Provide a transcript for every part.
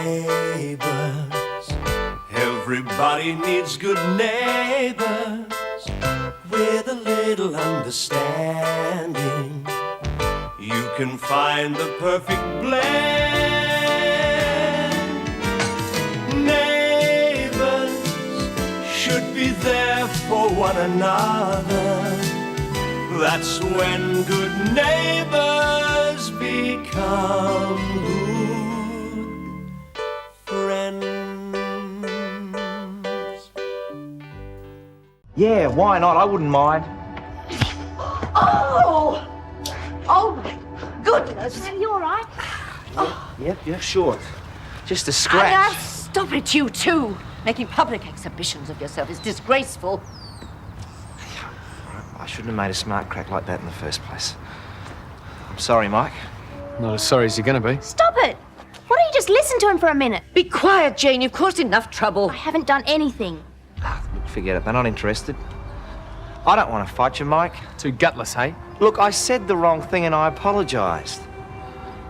Neighbours, everybody needs good neighbours with a little understanding. You can find the perfect blend. Neighbours should be there for one another. That's when good neighbours become good friends. Yeah, why not? I wouldn't mind. Oh! Oh, my goodness. Are you all right? Yeah, sure. Just a scratch. Stop it, you two. Making public exhibitions of yourself is disgraceful. I shouldn't have made a smart crack like that in the first place. I'm sorry, Mike. Not as sorry as you're going to be. Stop it! Why don't you just listen to him for a minute? Be quiet, Jane. You've caused enough trouble. I haven't done anything. Look, forget it. They're not interested. I don't want to fight you, Mike. Too gutless, hey? Look, I said the wrong thing and I apologised.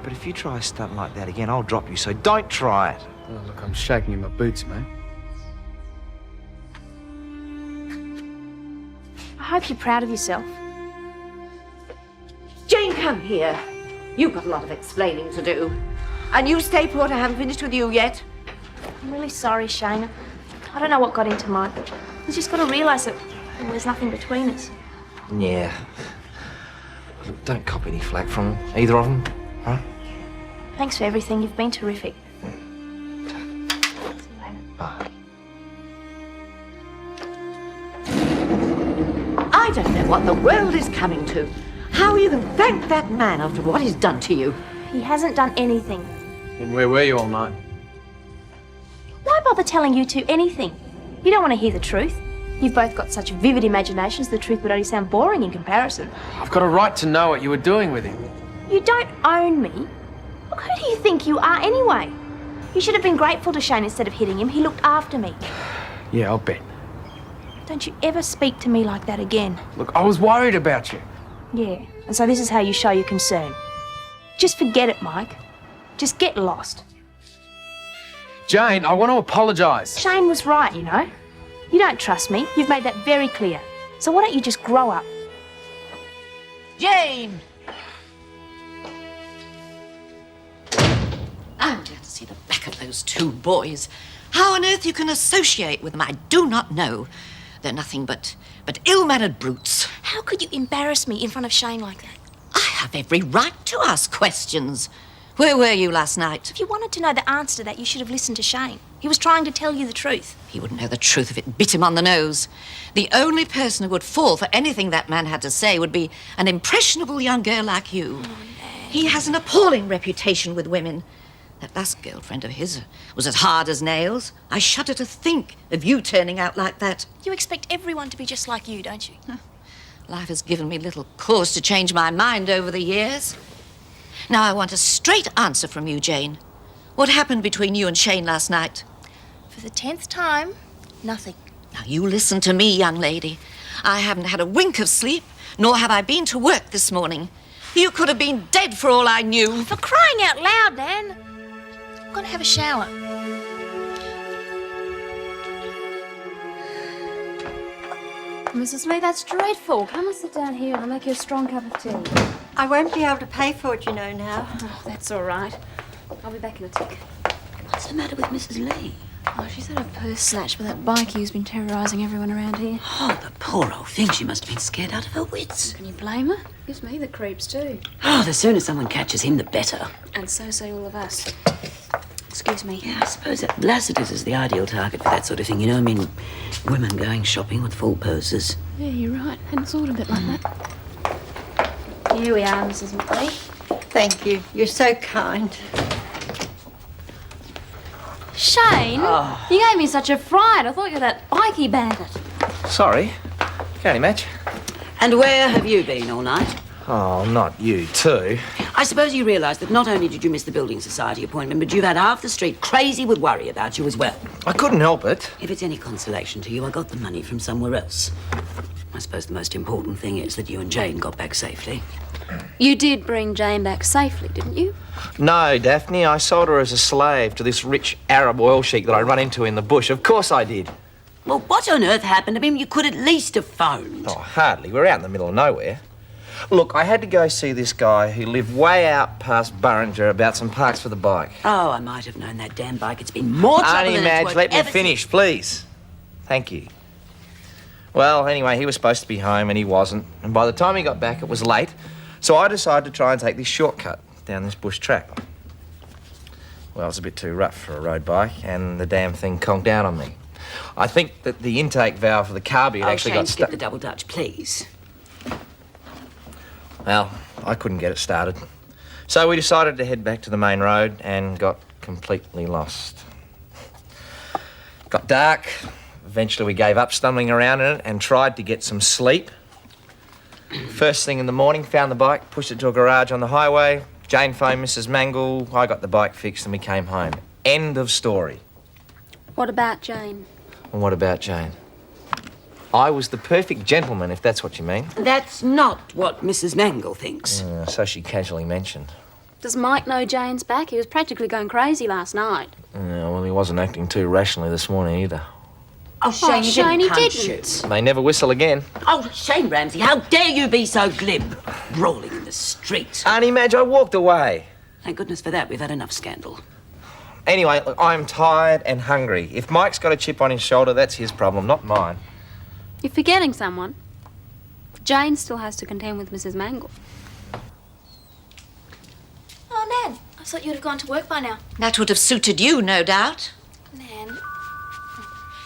But if you try something like that again, I'll drop you, so don't try it. Oh, look, I'm shaking in my boots, mate. I hope you're proud of yourself. Jane, come here. You've got a lot of explaining to do. And you stay put. I haven't finished with you yet. I'm really sorry, Shane. I don't know what got into Mike. He's just got to realise that there's nothing between us. Yeah. Look, don't cop any flack from either of them, huh? Thanks for everything. You've been terrific. Bye. I don't know what the world is coming to. How you can thank that man after what he's done to you. He hasn't done anything. And where were you all night? Why bother telling you two anything? You don't want to hear the truth. You've both got such vivid imaginations, the truth would only sound boring in comparison. I've got a right to know what you were doing with him. You don't own me. Look, who do you think you are anyway? You should have been grateful to Shane instead of hitting him. He looked after me. Yeah, I'll bet. Don't you ever speak to me like that again. Look, I was worried about you. Yeah, and so this is how you show your concern. Just forget it, Mike. Just get lost. Jane, I want to apologise. Shane was right, you know. You don't trust me. You've made that very clear. So why don't you just grow up? Jane! I'm glad to see the back of those two boys. How on earth you can associate with them, I do not know. They're nothing but ill-mannered brutes. How could you embarrass me in front of Shane like that? I have every right to ask questions. Where were you last night? If you wanted to know the answer to that, you should have listened to Shane. He was trying to tell you the truth. He wouldn't know the truth if it bit him on the nose. The only person who would fall for anything that man had to say would be an impressionable young girl like you. Oh, no. He has an appalling reputation with women. That last girlfriend of his was as hard as nails. I shudder to think of you turning out like that. You expect everyone to be just like you, don't you? Life has given me little cause to change my mind over the years. Now I want a straight answer from you, Jane. What happened between you and Shane last night? For the 10th time, nothing. Now you listen to me, young lady. I haven't had a wink of sleep, nor have I been to work this morning. You could have been dead for all I knew. For crying out loud, Dan. I've got to have a shower. Mrs. Lee, that's dreadful. Come and sit down here and I'll make you a strong cup of tea. I won't be able to pay for it, you know, now. Oh, that's all right. I'll be back in a tick. What's the matter with Mrs. Lee? Oh, she's had her purse snatched by that bikie who's been terrorising everyone around here. Oh, the poor old thing. She must have been scared out of her wits. Can you blame her? Gives me the creeps too. Oh, the sooner someone catches him, the better. And so say all of us. Excuse me. Yeah, I suppose that Lassiter's is the ideal target for that sort of thing, you know? I mean, women going shopping with full purses. Yeah, you're right. Hadn't thought of it like that. Here we are, Mrs. McLean. Thank you. You're so kind. Shane, you gave me such a fright. I thought you were that bikie bandit. Sorry. Can't match. And where have you been all night? Oh, not you too. I suppose you realise that not only did you miss the Building Society appointment, but you've had half the street crazy with worry about you as well. I couldn't help it. If it's any consolation to you, I got the money from somewhere else. I suppose the most important thing is that you and Jane got back safely. You did bring Jane back safely, didn't you? No, Daphne, I sold her as a slave to this rich Arab oil sheik that I run into in the bush. Of course I did. Well, what on earth happened? I mean, you could at least have phoned. Oh, hardly. We're out in the middle of nowhere. Look, I had to go see this guy who lived way out past Burringer about some parts for the bike. Oh, I might have known that damn bike. It's been more trouble Auntie than Madge, it's worth let me ever finish, since. please. Thank you. Well, anyway, he was supposed to be home and he wasn't. And by the time he got back, it was late. So I decided to try and take this shortcut down this bush track. Well, it was a bit too rough for a road bike and the damn thing conked down on me. I think that the intake valve for the carby had actually Shane, got skip stuck. the double dutch, please. Well, I couldn't get it started. So we decided to head back to the main road and got completely lost. Got dark. Eventually we gave up stumbling around in it and tried to get some sleep. First thing in the morning, found the bike, pushed it to a garage on the highway. Jane phoned Mrs. Mangle. I got the bike fixed and we came home. End of story. What about Jane? And what about Jane? I was the perfect gentleman, if that's what you mean. That's not what Mrs. Mangle thinks. So she casually mentioned. Does Mike know Jane's back? He was practically going crazy last night. Yeah, well, he wasn't acting too rationally this morning either. Oh, Shane, you Shane, he punch didn't. you. They never whistle again. Oh, Shane Ramsay, how dare you be so glib? Brawling in the street. Auntie Madge, I walked away. Thank goodness for that. We've had enough scandal. Anyway, look, I'm tired and hungry. If Mike's got a chip on his shoulder, that's his problem, not mine. You're forgetting someone. Jane still has to contend with Mrs. Mangle. Oh, Nan, I thought you'd have gone to work by now. That would have suited you, no doubt. Nan,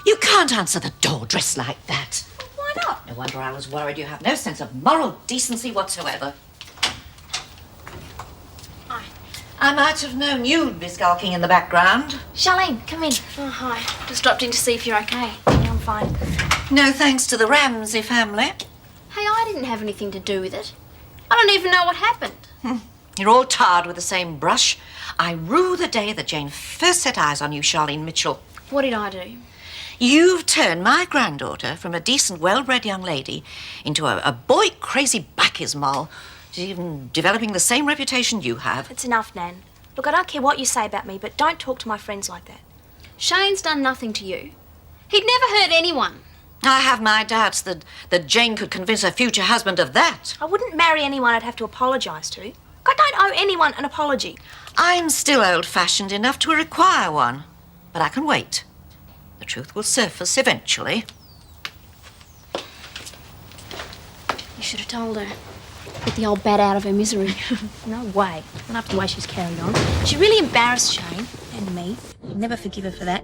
You can't answer the door dressed like that. why not? No wonder I was worried. You have no sense of moral decency whatsoever. Hi. I might have known you'd be skulking in the background. Charlene, come in. Oh, hi. Just dropped in to see if you're okay. Yeah, I'm fine. No thanks to the Ramsay family. Hey, I didn't have anything to do with it. I don't even know what happened. You're all tarred with the same brush. I rue the day that Jane first set eyes on you, Charlene Mitchell. What did I do? You've turned my granddaughter from a decent, well-bred young lady into a boy-crazy backismol. She's even developing the same reputation you have. It's enough, Nan. Look, I don't care what you say about me, but don't talk to my friends like that. Shane's done nothing to you. He'd never hurt anyone. I have my doubts that Jane could convince her future husband of that. I wouldn't marry anyone I'd have to apologise to. I don't owe anyone an apology. I'm still old-fashioned enough to require one, but I can wait. The truth will surface eventually. You should have told her. Get the old bat out of her misery. No way. Not after the way she's carried on. She really embarrassed Shane and me. I'll never forgive her for that.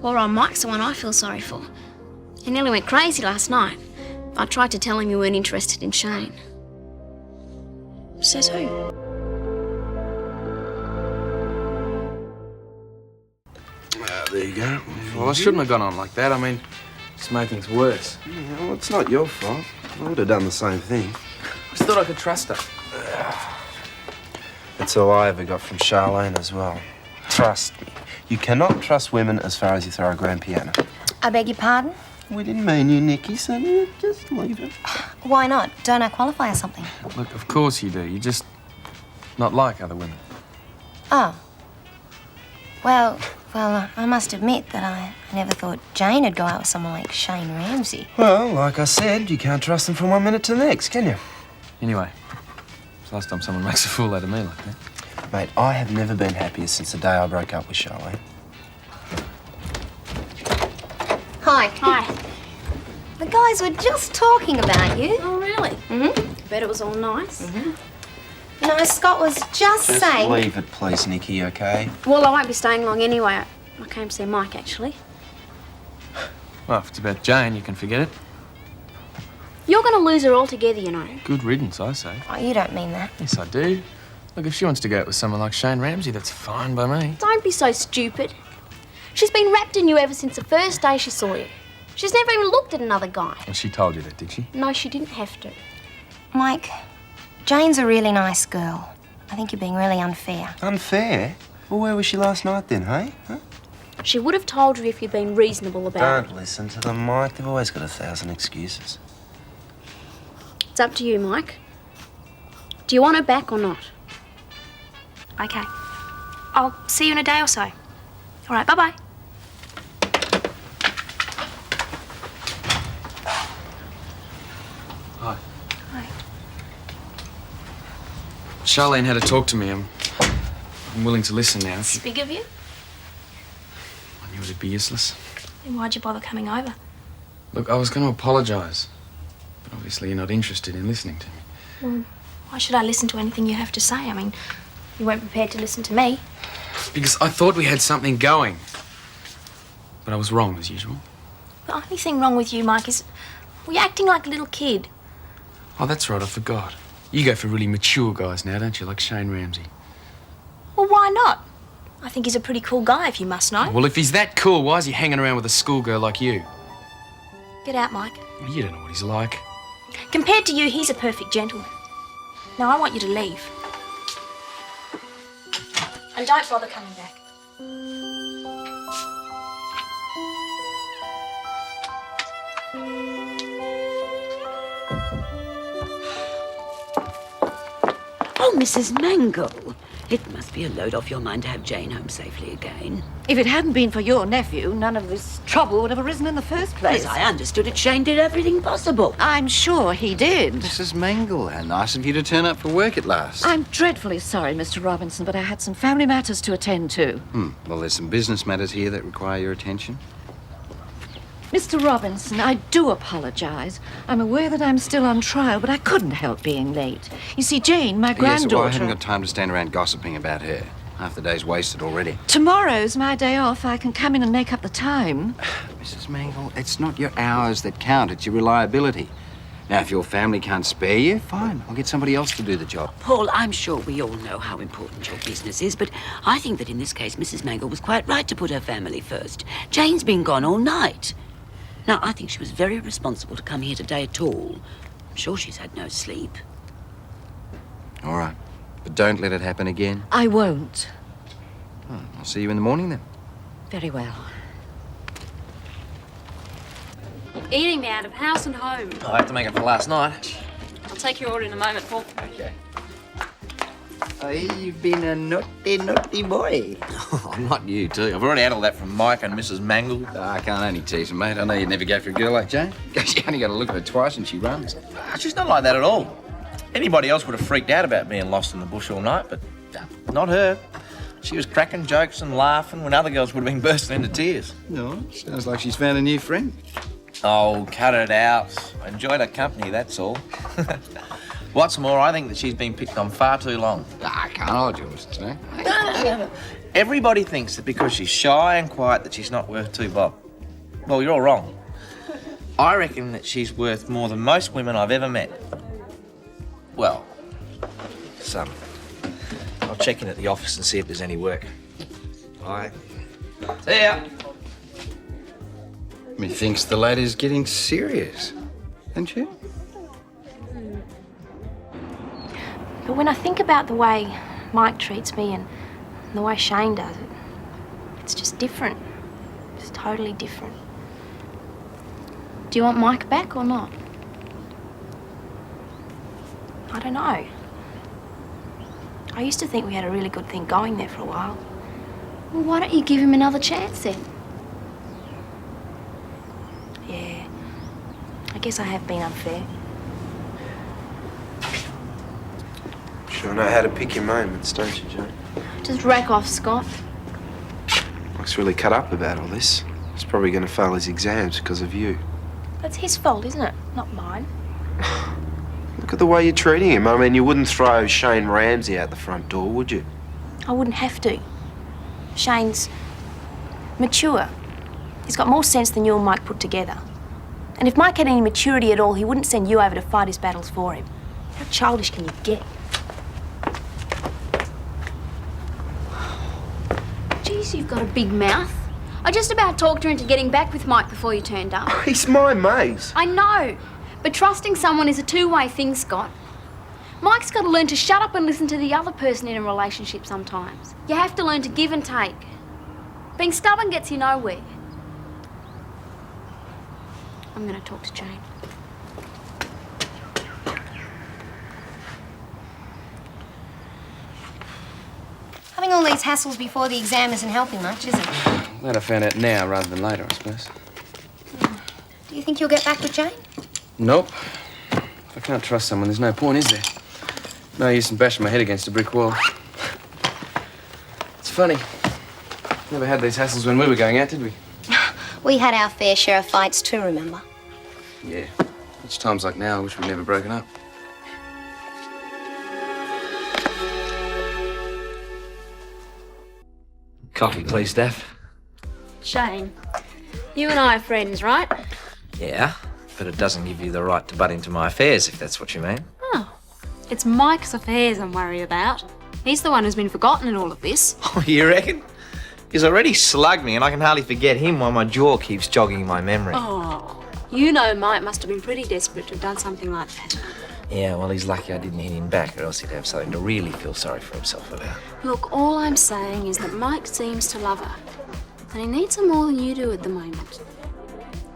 Poor old Mike's the one I feel sorry for. He nearly went crazy last night. I tried to tell him you weren't interested in Shane. Says who? There you go. Well, I shouldn't have gone on like that. I mean, just made things worse. Yeah, well, it's not your fault. I would have done the same thing. I just thought I could trust her. That's all I ever got from Charlene as well. Trust me. You cannot trust women as far as you throw a grand piano. I beg your pardon? We didn't mean you, Nikki, so you just leave it. Why not? Don't I qualify or something? Look, of course you do. You're just not like other women. Oh. Well, I must admit that I never thought Jane would go out with someone like Shane Ramsay. Well, like I said, you can't trust them from one minute to the next, can you? Anyway, it's the last time someone makes a fool out of me like that. Mate, I have never been happier since the day I broke up with Charlene. Hi. Hi. The guys were just talking about you. Oh, really? Mm-hmm. Bet it was all nice. You know, Scott was just saying... leave it, please, Nikki, okay? Well, I won't be staying long anyway. I came to see Mike, actually. Well, if it's about Jane, you can forget it. You're going to lose her altogether, you know. Good riddance, I say. Oh, you don't mean that. Yes, I do. Look, if she wants to go out with someone like Shane Ramsay, that's fine by me. Don't be so stupid. She's been wrapped in you ever since the first day she saw you. She's never even looked at another guy. Well, she told you that, did she? No, she didn't have to. Mike, Jane's a really nice girl. I think you're being really unfair. Unfair? Well, where was she last night then, hey? Huh? She would have told you if you'd been reasonable about Don't listen to them, Mike. They've always got 1,000 excuses. it. It's up to you, Mike. Do you want her back or not? Okay. I'll see you in a day or so. All right, bye-bye. Hi. Hi. Charlene had to talk to me. I'm willing to listen now. It's big of you. I knew it'd be useless. Then why'd you bother coming over? Look, I was going to apologise. But obviously you're not interested in listening to me. Well, why should I listen to anything you have to say? I mean, you weren't prepared to listen to me. Because I thought we had something going. But I was wrong, as usual. The only thing wrong with you, Mike, is you're acting like a little kid. Oh, that's right, I forgot. You go for really mature guys now, don't you? Like Shane Ramsay. Well, why not? I think he's a pretty cool guy, if you must know. Well, if he's that cool, why is he hanging around with a schoolgirl like you? Get out, Mike. You don't know what he's like. Compared to you, he's a perfect gentleman. Now, I want you to leave. And don't bother coming back. Oh, Mrs. Mangle. It must be a load off your mind to have Jane home safely again. If it hadn't been for your nephew, none of this trouble would have arisen in the first place. As I understood it, Shane did everything possible. I'm sure he did. Mrs. Mangle, how nice of you to turn up for work at last. I'm dreadfully sorry, Mr. Robinson, but I had some family matters to attend to. Well, there's some business matters here that require your attention. Mr. Robinson, I do apologise. I'm aware that I'm still on trial, but I couldn't help being late. You see, Jane, my granddaughter... Yes, well, I haven't got time to stand around gossiping about her. Half the day's wasted already. Tomorrow's my day off. I can come in and make up the time. Mrs. Mangle, it's not your hours that count, it's your reliability. Now, if your family can't spare you, fine. I'll get somebody else to do the job. Paul, I'm sure we all know how important your business is, but I think that in this case, Mrs. Mangle was quite right to put her family first. Jane's been gone all night. Now, I think she was very responsible to come here today at all. I'm sure she's had no sleep. All right. But don't let it happen again. I won't. I'll see you in the morning then. Very well. Eating me out of house and home. I have to make it for last night. I'll take your order in a moment, Paul. Okay. Oh, you've been a naughty, naughty boy. Oh, not you, too. I've already had all that from Mike and Mrs. Mangle. I can't only tease him, mate. I know you'd never go for a girl like Jane. You only got to look at her twice and she runs. She's not like that at all. Anybody else would have freaked out about being lost in the bush all night, but not her. She was cracking jokes and laughing when other girls would have been bursting into tears. No, sounds like she's found a new friend. Oh, cut it out. I enjoyed her company, that's all. What's more, I think that she's been picked on far too long. I can't hold yours today. Everybody thinks that because she's shy and quiet that she's not worth 2 bob. Well, you're all wrong. I reckon that she's worth more than most women I've ever met. Well, some. I'll check in at the office and see if there's any work. Bye. See ya. Methinks the lady's getting serious, isn't she? But when I think about the way Mike treats me and the way Shane does it, it's just different. It's totally different. Do you want Mike back or not? I don't know. I used to think we had a really good thing going there for a while. Well, why don't you give him another chance then? Yeah. I guess I have been unfair. Sure know how to pick your moments, don't you, Jane? Just rack off, Scott. Mike's really cut up about all this. He's probably going to fail his exams because of you. That's his fault, isn't it? Not mine. Look at the way you're treating him. I mean, you wouldn't throw Shane Ramsay out the front door, would you? I wouldn't have to. Shane's mature. He's got more sense than you and Mike put together. And if Mike had any maturity at all, he wouldn't send you over to fight his battles for him. How childish can you get? Jeez, you've got a big mouth. I just about talked her into getting back with Mike before you turned up. He's my mate. I know, but trusting someone is a two-way thing, Scott. Mike's got to learn to shut up and listen to the other person in a relationship sometimes. You have to learn to give and take. Being stubborn gets you nowhere. I'm going to talk to Jane. all these hassles before the exam isn't helping much, is it? Glad I found out now rather than later, I suppose. Do you think you'll get back with Jane? Nope. If I can't trust someone, there's no point, is there? No use in bashing my head against a brick wall. It's funny. Never had these hassles when we were going out, did we? We had our fair share of fights too, remember? Yeah. It's times like now I wish we'd never broken up. Coffee, please, Daph. Shane, you and I are friends, right? Yeah, but it doesn't give you the right to butt into my affairs, if that's what you mean. Oh, it's Mike's affairs I'm worried about. He's the one who's been forgotten in all of this. Oh, you reckon? He's already slugged me and I can hardly forget him while my jaw keeps jogging in my memory. Oh, you know Mike must have been pretty desperate to have done something like that. Yeah, well, he's lucky I didn't hit him back, or else he'd have something to really feel sorry for himself about. Look, all I'm saying is that Mike seems to love her. And he needs her more than you do at the moment.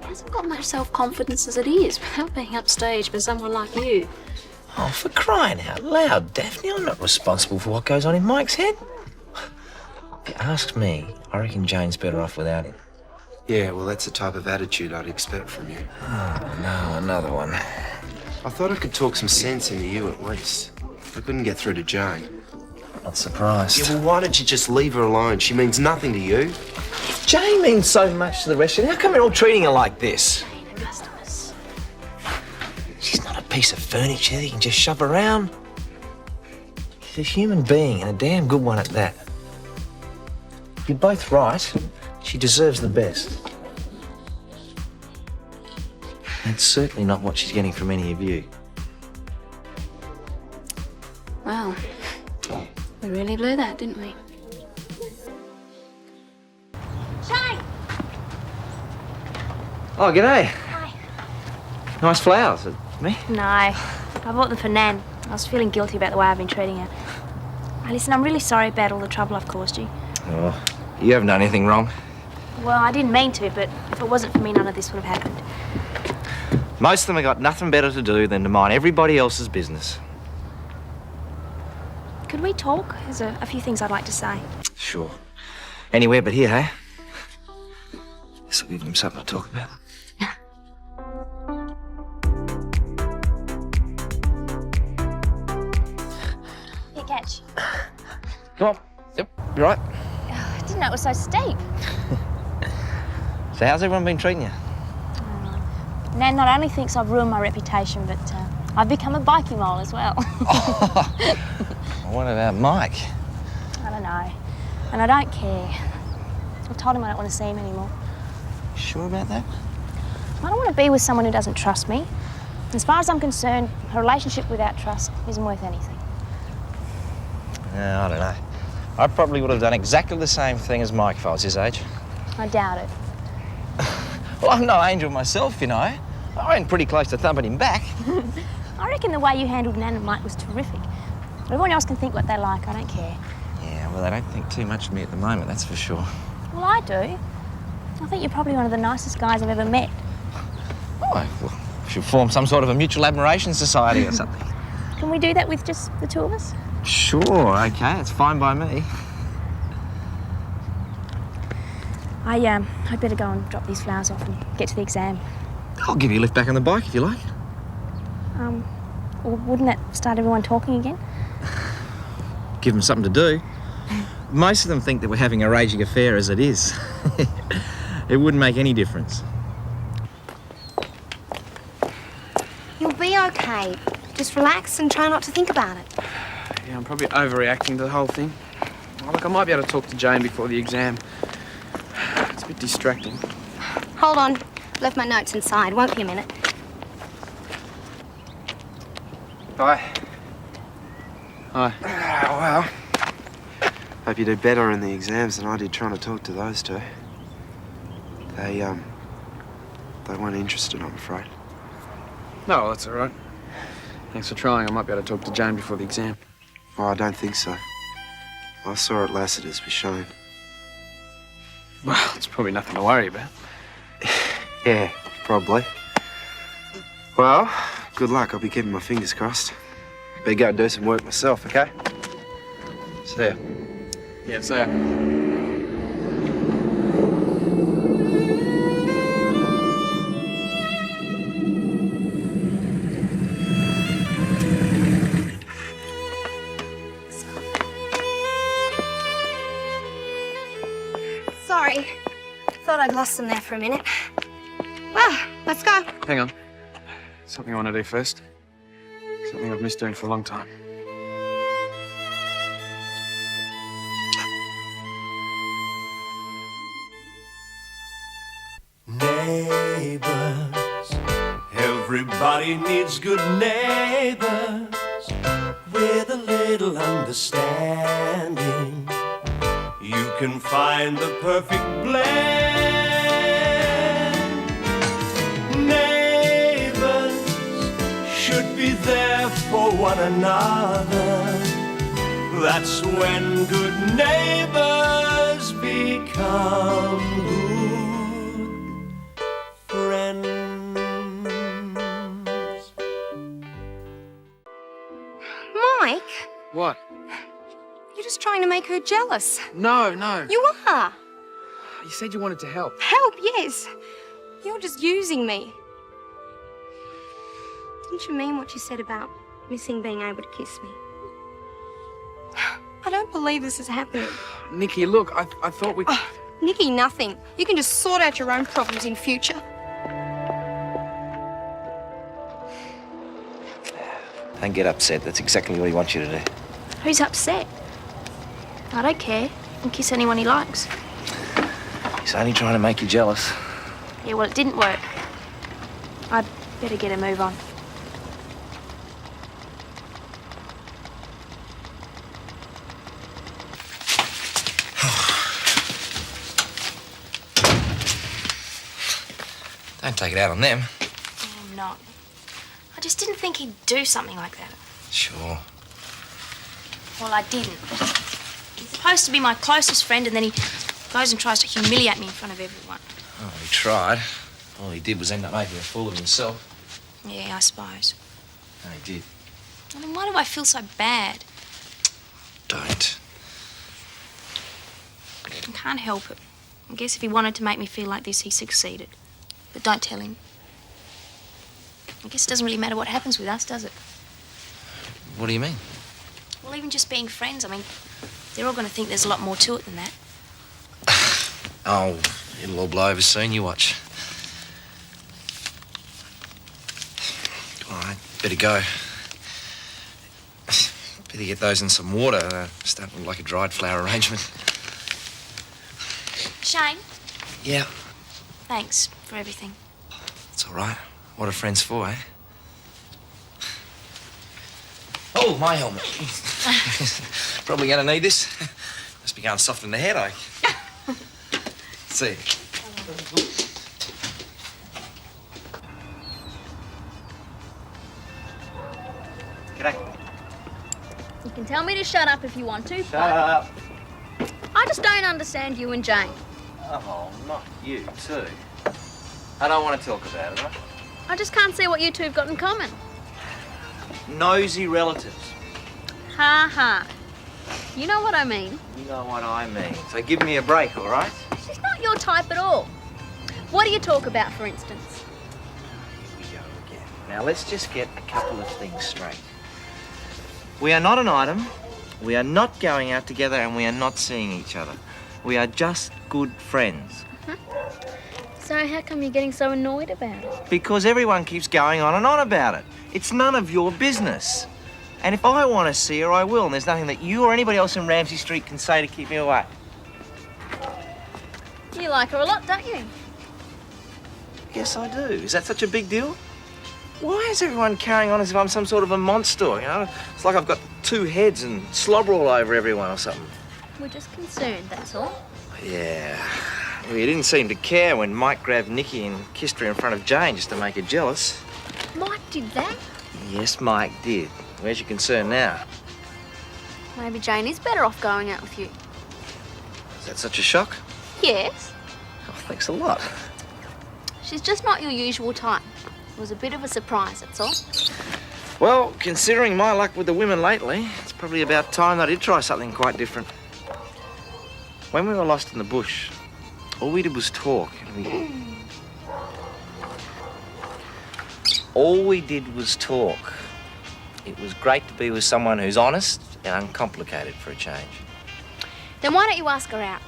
He hasn't got much self-confidence as it is, without being upstaged by someone like you. Oh, for crying out loud, Daphne, I'm not responsible for what goes on in Mike's head. If you ask me, I reckon Jane's better off without him. Yeah, well, that's the type of attitude I'd expect from you. Oh, no, another one. I thought I could talk some sense into you at least. I couldn't get through to Jane. Not surprised. Yeah, well, why don't you just leave her alone? She means nothing to you. Jane means so much to the rest of you. How come you're all treating her like this? She's not a piece of furniture that you can just shove around. She's a human being, and a damn good one at that. You're both right. She deserves the best. That's certainly not what she's getting from any of you. Well, we really blew that, didn't we? Jane! Oh, g'day. Hi. Nice flowers. Me? No, I bought them for Nan. I was feeling guilty about the way I've been treating her. Now, listen, I'm really sorry about all the trouble I've caused you. Oh, you haven't done anything wrong. Well, I didn't mean to, but if it wasn't for me, none of this would have happened. Most of them have got nothing better to do than to mind everybody else's business. Could we talk? There's a few things I'd like to say. Sure. Anywhere but here, hey? This'll give them something to talk about. Here, catch. Come on. Yep, you right? I didn't know it was so steep. So how's everyone been treating you? Nan not only thinks I've ruined my reputation, but I've become a bikie mole as well. What about Mike? I don't know. And I don't care. I've told him I don't want to see him anymore. Sure about that? I don't want to be with someone who doesn't trust me. As far as I'm concerned, a relationship without trust isn't worth anything. No, I don't know. I probably would have done exactly the same thing as Mike if I was his age. I doubt it. Well, I'm no angel myself, you know. I went pretty close to thumping him back. I reckon the way you handled Nan and Mike was terrific. Everyone else can think what they like, I don't care. Yeah, well, they don't think too much of me at the moment, that's for sure. Well, I do. I think you're probably one of the nicest guys I've ever met. Oh, well, we should form some sort of a mutual admiration society or something. Can we do that with just the two of us? Sure, okay, it's fine by me. I'd better go and drop these flowers off and get to the exam. I'll give you a lift back on the bike if you like. Well, wouldn't that start everyone talking again? Give them something to do. Most of them think that we're having a raging affair as it is. It wouldn't make any difference. You'll be okay. Just relax and try not to think about it. Yeah, I'm probably overreacting to the whole thing. Oh, look, I might be able to talk to Jane before the exam. It's a bit distracting. Hold on. Left my notes inside. Won't be a minute. Hi. Hi. Well, hope you do better in the exams than I did trying to talk to those two. They weren't interested, I'm afraid. No, that's all right. Thanks for trying. I might be able to talk to Jane before the exam. Oh, I don't think so. I saw it Lassiter's with Shane. Well, it's probably nothing to worry about. Yeah, probably. Well, good luck. I'll be keeping my fingers crossed. Better go and do some work myself, okay? See ya. Yeah, see ya. Sorry. Thought I'd lost them there for a minute. Well, let's go. Hang on. Something I want to do first. Something I've missed doing for a long time. Neighbours, everybody needs good neighbours with a little understanding. You can find the perfect blend. Neighbours should be there for one another. That's when good neighbours become good friends. Mike, What? you're just trying to make her jealous. No, no. You are. You said you wanted to help. Help, yes. You're just using me. Didn't you mean what you said about missing being able to kiss me? I don't believe this is happening. Nikki, look, I thought we... Oh, Nikki, nothing. You can just sort out your own problems in future. Don't get upset. That's exactly what he wants you to do. Who's upset? I don't care. He can kiss anyone he likes. He's only trying to make you jealous. Yeah, well, it didn't work. I'd better get a move on. Don't take it out on them. I'm not. I just didn't think he'd do something like that. Sure. Well, I didn't. He's supposed to be my closest friend, and then he goes and tries to humiliate me in front of everyone. Oh, he tried. All he did was end up making a fool of himself. Yeah, I suppose. No, he did. I mean, why do I feel so bad? Don't. I can't help it. I guess if he wanted to make me feel like this, he succeeded. But don't tell him. I guess it doesn't really matter what happens with us, does it? What do you mean? Well, even just being friends, I mean, they're all going to think there's a lot more to it than that. Oh, it'll all blow over soon. You watch. All right, better go. Better get those in some water. Starting to look like a dried flower arrangement. Shane, Yeah, thanks for everything. it's all right. What are friends for, eh? Oh, my helmet. Probably gonna need this. Must be going soft in the headache. See. G'day. You can tell me to shut up if you want to. Shut up. I just don't understand you and Jane. Oh, not you, too. I don't want to talk about it, right? I just can't see what you two have got in common. Nosy relatives. Ha ha. You know what I mean. You know what I mean. So give me a break, all right? She's not your type at all. What do you talk about, for instance? Here we go again. Now, let's just get a couple of things straight. We are not an item, we are not going out together, and we are not seeing each other. We are just good friends. So how come you're getting so annoyed about it? Because everyone keeps going on and on about it. It's none of your business. And if I want to see her, I will, and there's nothing that you or anybody else in Ramsay Street can say to keep me away. You like her a lot, don't you? Yes, I do. Is that such a big deal? Why is everyone carrying on as if I'm some sort of a monster, you know? It's like I've got two heads and slobber all over everyone or something. We're just concerned, that's all. Yeah. Well, you didn't seem to care when Mike grabbed Nikki and kissed her in front of Jane just to make her jealous. Mike did that? Yes, Mike did. Where's your concern now? Maybe Jane is better off going out with you. Is that such a shock? Yes. Oh, thanks a lot. She's just not your usual type. It was a bit of a surprise, that's all. Well, considering my luck with the women lately, it's probably about time I did try something quite different. when we were lost in the bush, all we did was talk. All we did was talk. It was great to be with someone who's honest and uncomplicated for a change. Then why don't you ask her out?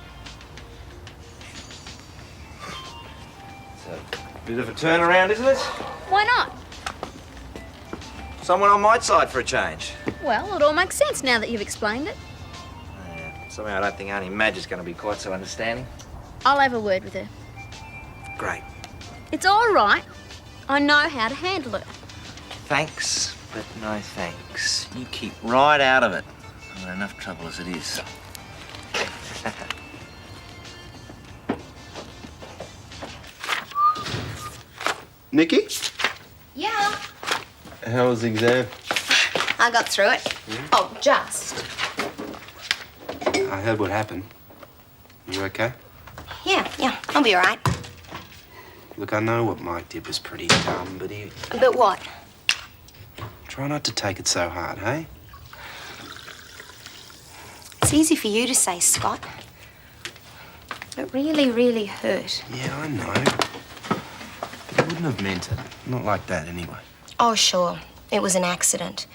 It's a bit of a turnaround, isn't it? Why not? Someone on my side for a change. Well, it all makes sense now that you've explained it. Somehow I don't think Auntie Madge is going to be quite so understanding. I'll have a word with her. Great. It's all right. I know how to handle it. Thanks, but no thanks. You keep right out of it. I've got enough trouble as it is. Nikki? Yeah. How was the exam? I got through it. Oh, just. I heard what happened. You okay? Yeah, I'll be all right. Look, I know what Mike did was pretty dumb, but he... But what? Try not to take it so hard, hey? It's easy for you to say, Scott. It really, really hurt. Yeah, I know. But he wouldn't have meant it. Not like that, anyway. Oh, sure. It was an accident.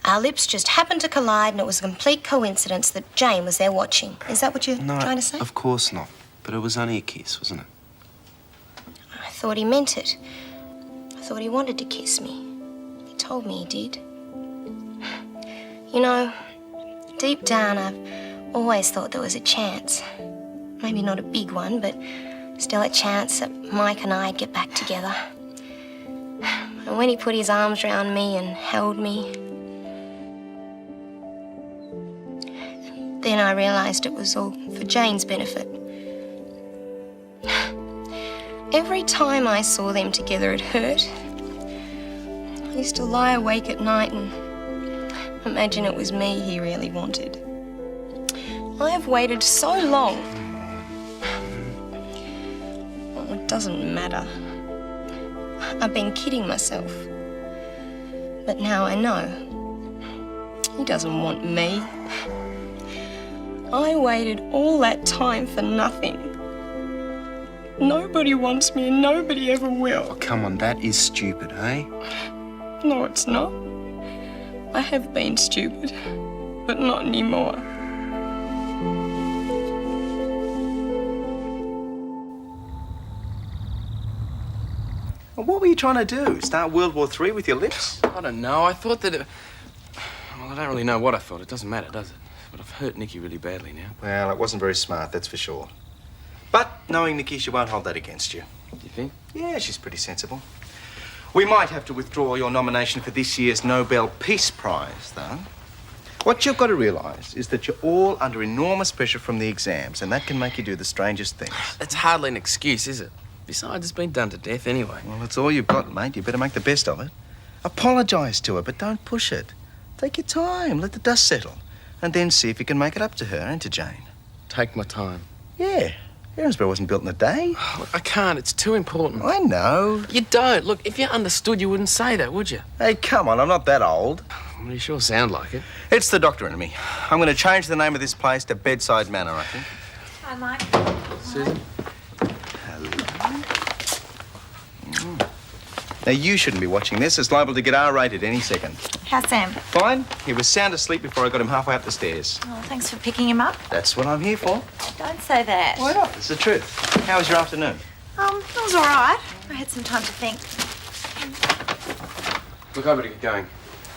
Our lips just happened to collide, and it was a complete coincidence that Jane was there watching. Is that what you're trying to say? Of course not. But it was only a kiss, wasn't it? I thought he meant it. I thought he wanted to kiss me. He told me he did. You know, deep down, I've always thought there was a chance. Maybe not a big one, but still a chance that Mike and I'd get back together. And when he put his arms around me and held me, then I realised it was all for Jane's benefit. Every time I saw them together, it hurt. I used to lie awake at night and imagine it was me he really wanted. I have waited so long. Well, it doesn't matter. I've been kidding myself. But now I know. He doesn't want me. I waited all that time for nothing. Nobody wants me and nobody ever will. Oh, come on, that is stupid, hey? No, it's not. I have been stupid, but not anymore. Well, what were you trying to do? Start World War III with your lips? I don't know. I thought that it... Well, I don't really know what I thought. It doesn't matter, does it? But I've hurt Nikki really badly now. Well, it wasn't very smart, that's for sure. But knowing Nikki, she won't hold that against you. You think? Yeah, she's pretty sensible. We might have to withdraw your nomination for this year's Nobel Peace Prize, though. What you've got to realise is that you're all under enormous pressure from the exams, and that can make you do the strangest things. It's hardly an excuse, is it? Besides, it's been done to death anyway. Well, it's all you've got, mate. You better make the best of it. Apologise to her, but don't push it. Take your time, let the dust settle, and then see if you can make it up to her and to Jane. Take my time. Yeah. Erinsborough wasn't built in a day. Look, I can't. It's too important. I know. You don't. Look, if you understood, you wouldn't say that, would you? Hey, come on, I'm not that old. Well, you sure sound like it. It's the doctor in me. I'm going to change the name of this place to Bedside Manor, I think. Hi, Mike. Susan? Now, you shouldn't be watching this. It's liable to get R-rated any second. How's Sam? Fine. He was sound asleep before I got him halfway up the stairs. Oh, thanks for picking him up. That's what I'm here for. Don't say that. Why not? It's the truth. How was your afternoon? It was all right. I had some time to think. Look, I better get going,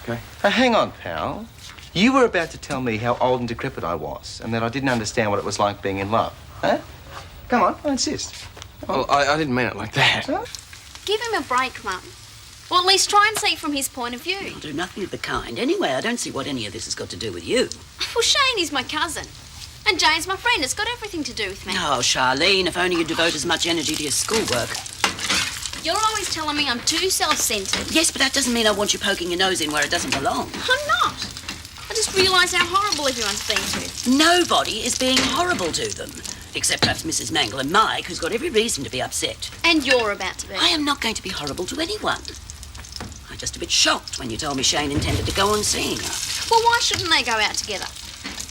okay? Hang on, pal. You were about to tell me how old and decrepit I was and that I didn't understand what it was like being in love. Huh? Come on, I insist. Well, I didn't mean it like that. Huh? Give him a break, Mum. Or at least try and see it from his point of view. I'll do nothing of the kind. Anyway, I don't see what any of this has got to do with you. Well, Shane is my cousin. And Jane's my friend. It's got everything to do with me. Oh, Charlene, if only you'd devote as much energy to your schoolwork. You're always telling me I'm too self-centred. Yes, but that doesn't mean I want you poking your nose in where it doesn't belong. I'm not. I just realise how horrible everyone's been to. Nobody is being horrible to them. Except perhaps Mrs. Mangle and Mike, who's got every reason to be upset. And you're about to be. I am not going to be horrible to anyone. I'm just a bit shocked when you told me Shane intended to go on seeing her. Well, why shouldn't they go out together?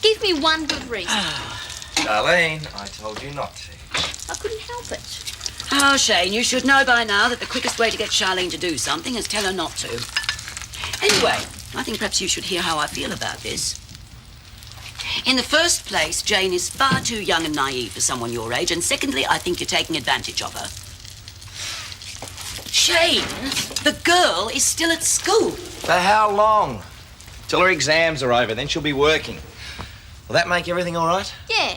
Give me one good reason. Charlene, I told you not to. I couldn't help it. Oh, Shane, you should know by now that the quickest way to get Charlene to do something is tell her not to. Anyway, I think perhaps you should hear how I feel about this. In the first place, Jane is far too young and naive for someone your age, and secondly, I think you're taking advantage of her. Shane, the girl is still at school. For how long? Till her exams are over, then she'll be working. Will that make everything all right? Yeah.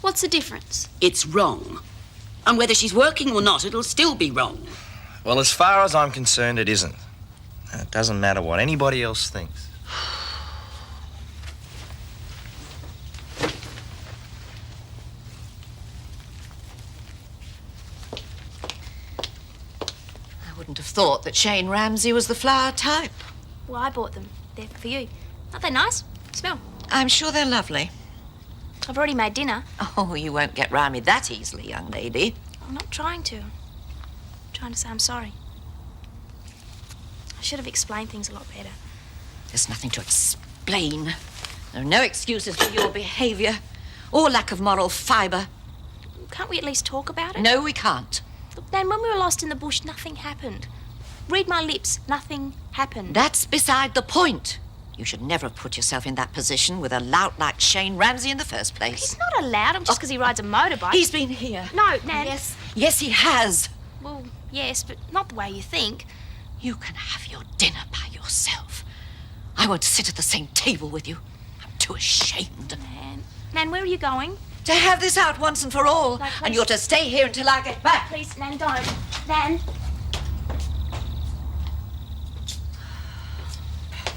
What's the difference? It's wrong. And whether she's working or not, it'll still be wrong. Well, as far as I'm concerned, it isn't. It doesn't matter what anybody else thinks. I wouldn't have thought that Shane Ramsay was the flower type. Well, I bought them. They're for you. Aren't they nice? Smell. I'm sure they're lovely. I've already made dinner. Oh, you won't get round me that easily, young lady. I'm not trying to. I'm trying to say I'm sorry. I should have explained things a lot better. There's nothing to explain. There are no excuses for your behaviour or lack of moral fibre. Can't we at least talk about it? No, we can't. Look, Nan, when we were lost in the bush, nothing happened. Read my lips. Nothing happened. That's beside the point. You should never have put yourself in that position with a lout like Shane Ramsay in the first place. He's not allowed him just because he rides a motorbike. He's been here. No, Nan. Yes. Yes, he has. Well, yes, but not the way you think. You can have your dinner by yourself. I won't sit at the same table with you. I'm too ashamed. Nan, where are you going? To have this out once and for all. No, and you're to stay here until I get back. Please, Nan, don't. Nan.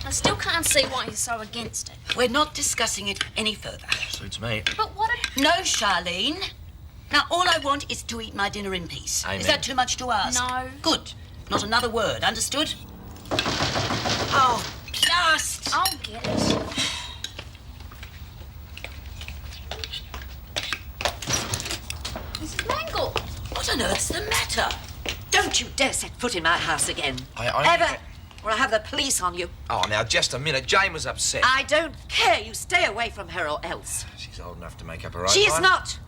I still can't see why you're so against it. We're not discussing it any further. Suits me. But what No, Charlene. Now, all I want is to eat my dinner in peace. Amen. Is that too much to ask? No. Good. Not another word, understood? Oh, just. I'll get it. Mrs. Mangle! What on earth's the matter? Don't you dare set foot in my house again. I Ever. Or I'll have the police on you. Oh, now, just a minute. Jane was upset. I don't care. You stay away from her or else. She's old enough to make up her own She is mind. not.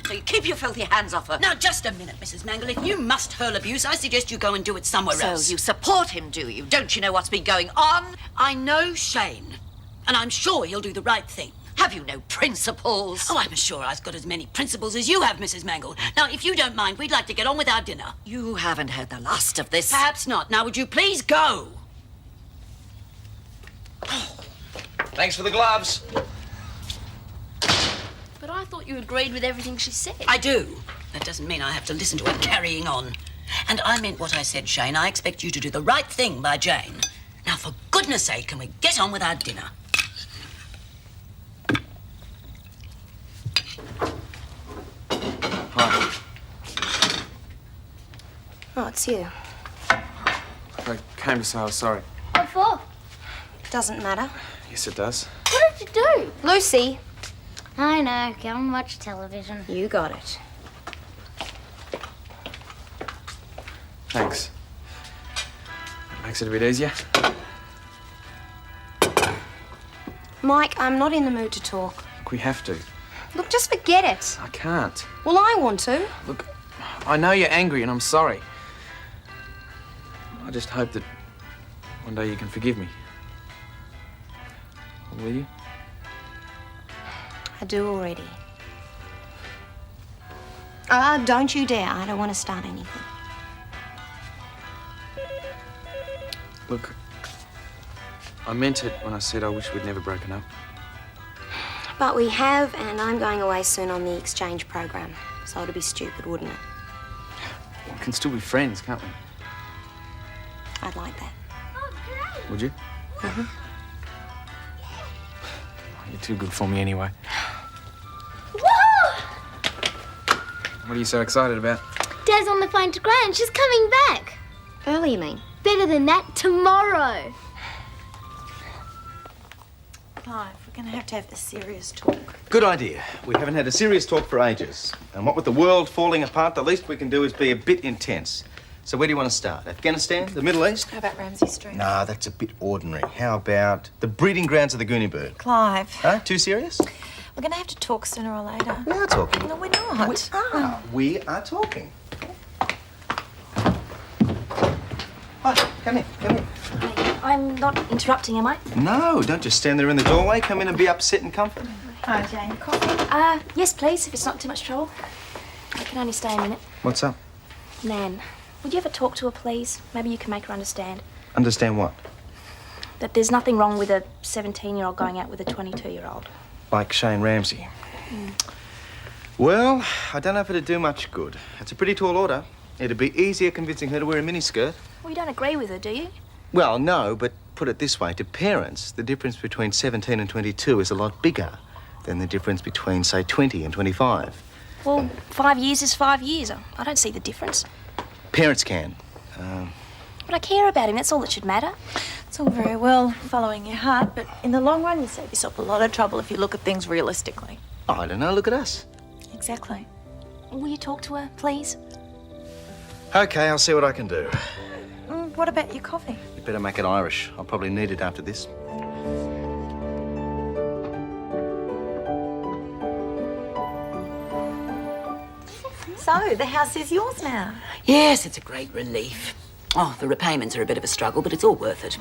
So you keep your filthy hands off her. Now, just a minute, Mrs. Mangle. If you must hurl abuse, I suggest you go and do it somewhere else. So you support him, do you? Don't you know what's been going on? I know Shane, and I'm sure he'll do the right thing. Have you no principles? Oh, I'm sure I've got as many principles as you have, Mrs. Mangle. Now, if you don't mind, we'd like to get on with our dinner. You haven't heard the last of this. Perhaps not. Now, would you please go? Thanks for the gloves. But I thought you agreed with everything she said. I do. That doesn't mean I have to listen to her carrying on. And I meant what I said, Shane. I expect you to do the right thing by Jane. Now, for goodness sake, can we get on with our dinner? Hi. Oh, it's you. I came to say I was sorry. What for? Doesn't matter. Yes, it does. What did you do? Lucy. I know, can't watch television. You got it. Thanks. That makes it a bit easier. Mike, I'm not in the mood to talk. Look, we have to. Look, just forget it. I can't. Well, I want to. Look, I know you're angry and I'm sorry. I just hope that one day you can forgive me. Will you? I do already. Don't you dare. I don't want to start anything. Look, I meant it when I said I wish we'd never broken up. But we have, and I'm going away soon on the exchange program. So it'd be stupid, wouldn't it? We can still be friends, can't we? I'd like that. Would you? Mm-hmm. You're too good for me anyway. Whoa! What are you so excited about? Dad's on the phone to Gran. She's coming back. Early, you mean? Better than that, tomorrow. Clive, we're going to have a serious talk. Good idea. We haven't had a serious talk for ages. And what with the world falling apart, the least we can do is be a bit intense. So where do you want to start? Afghanistan? The Middle East? How about Ramsay Street? Nah, that's a bit ordinary. How about the breeding grounds of the Goonie bird? Clive. Huh? Too serious? We're going to have to talk sooner or later. We are talking. No, we're not. We are talking. Hi, come in, come in. I'm not interrupting, am I? No, don't just stand there in the doorway. Come in and be upset and comfort. Hi, Jane. Coffee? Yes, please, if it's not too much trouble. I can only stay a minute. What's up? Nan, would you ever talk to her, please? Maybe you can make her understand. Understand what? That there's nothing wrong with a 17-year-old going out with a 22-year-old. Like Shane Ramsay. Well, I don't know if it'd do much good. It's a pretty tall order. It'd be easier convincing her to wear a miniskirt. Well, you don't agree with her, do you? Well, no, but put it this way. To parents, the difference between 17 and 22 is a lot bigger than the difference between, say, 20 and 25. Well, 5 years is 5 years. I don't see the difference. Parents can. But I care about him. That's all that should matter. It's all very well following your heart, but in the long run, you save yourself a lot of trouble if you look at things realistically. I don't know. Look at us. Exactly. Will you talk to her, please? Okay, I'll see what I can do. What about your coffee? You better make it Irish. I'll probably need it after this. So, the house is yours now. Yes, it's a great relief. Oh, the repayments are a bit of a struggle, but it's all worth it.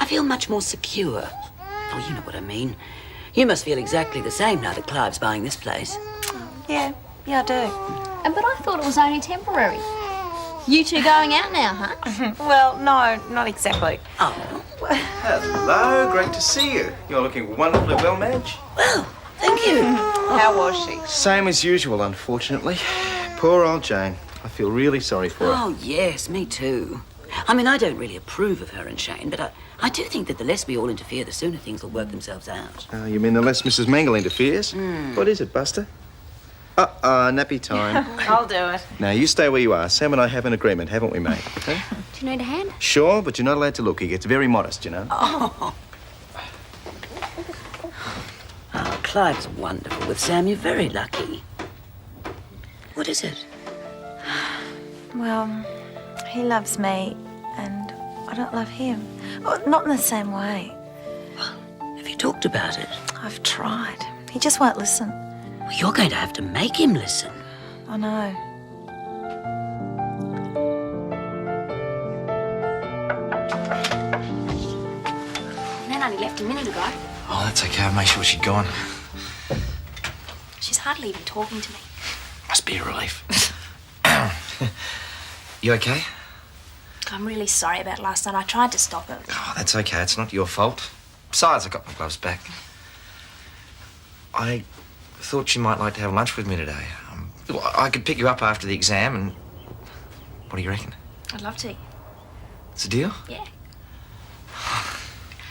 I feel much more secure. Oh, you know what I mean. You must feel exactly the same now that Clive's buying this place. Yeah, I do. But I thought it was only temporary. You two going out now, huh? Well, no, not exactly. Oh. Hello, great to see you. You're looking wonderfully well, Madge. Well, thank you. How was she? Same as usual, unfortunately. Poor old Jane. I feel really sorry for her. Oh, yes, me too. I mean, I don't really approve of her and Shane, but I do think that the less we all interfere, the sooner things will work themselves out. You mean the less Mrs. Mangle interferes? What is it, Buster? Nappy time. I'll do it. Now, you stay where you are. Sam and I have an agreement, haven't we, mate? Okay? Do you need a hand? Sure, but you're not allowed to look. He gets very modest, you know. Oh, Clive's wonderful with Sam. You're very lucky. What is it? Well, he loves me, and I don't love him. Oh, not in the same way. Have you talked about it? I've tried. He just won't listen. Well, you're going to have to make him listen. I know. Nan only left a minute ago. Oh, that's okay. I'll make sure she'd gone. She's hardly even talking to me. Must be a relief. You okay? I'm really sorry about last night. I tried to stop it. Oh, that's okay. It's not your fault. Besides, I got my gloves back. I thought you might like to have lunch with me today. I could pick you up after the exam and... What do you reckon? I'd love to. It's a deal? Yeah.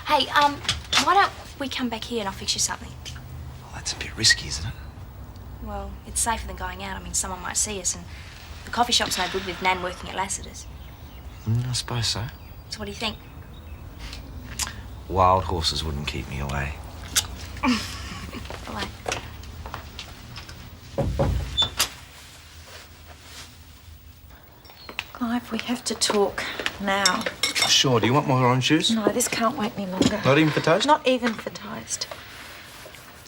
Hey, why don't we come back here and I'll fix you something? Well, that's a bit risky, isn't it? Well, it's safer than going out. I mean, someone might see us, and the coffee shop's no good with Nan working at Lassiter's. I suppose so. So what do you think? Wild horses wouldn't keep me away. Right. Clive, we have to talk now. Sure. Do you want more orange juice? No, this can't wait any longer. Not even for toast? Not even for toast.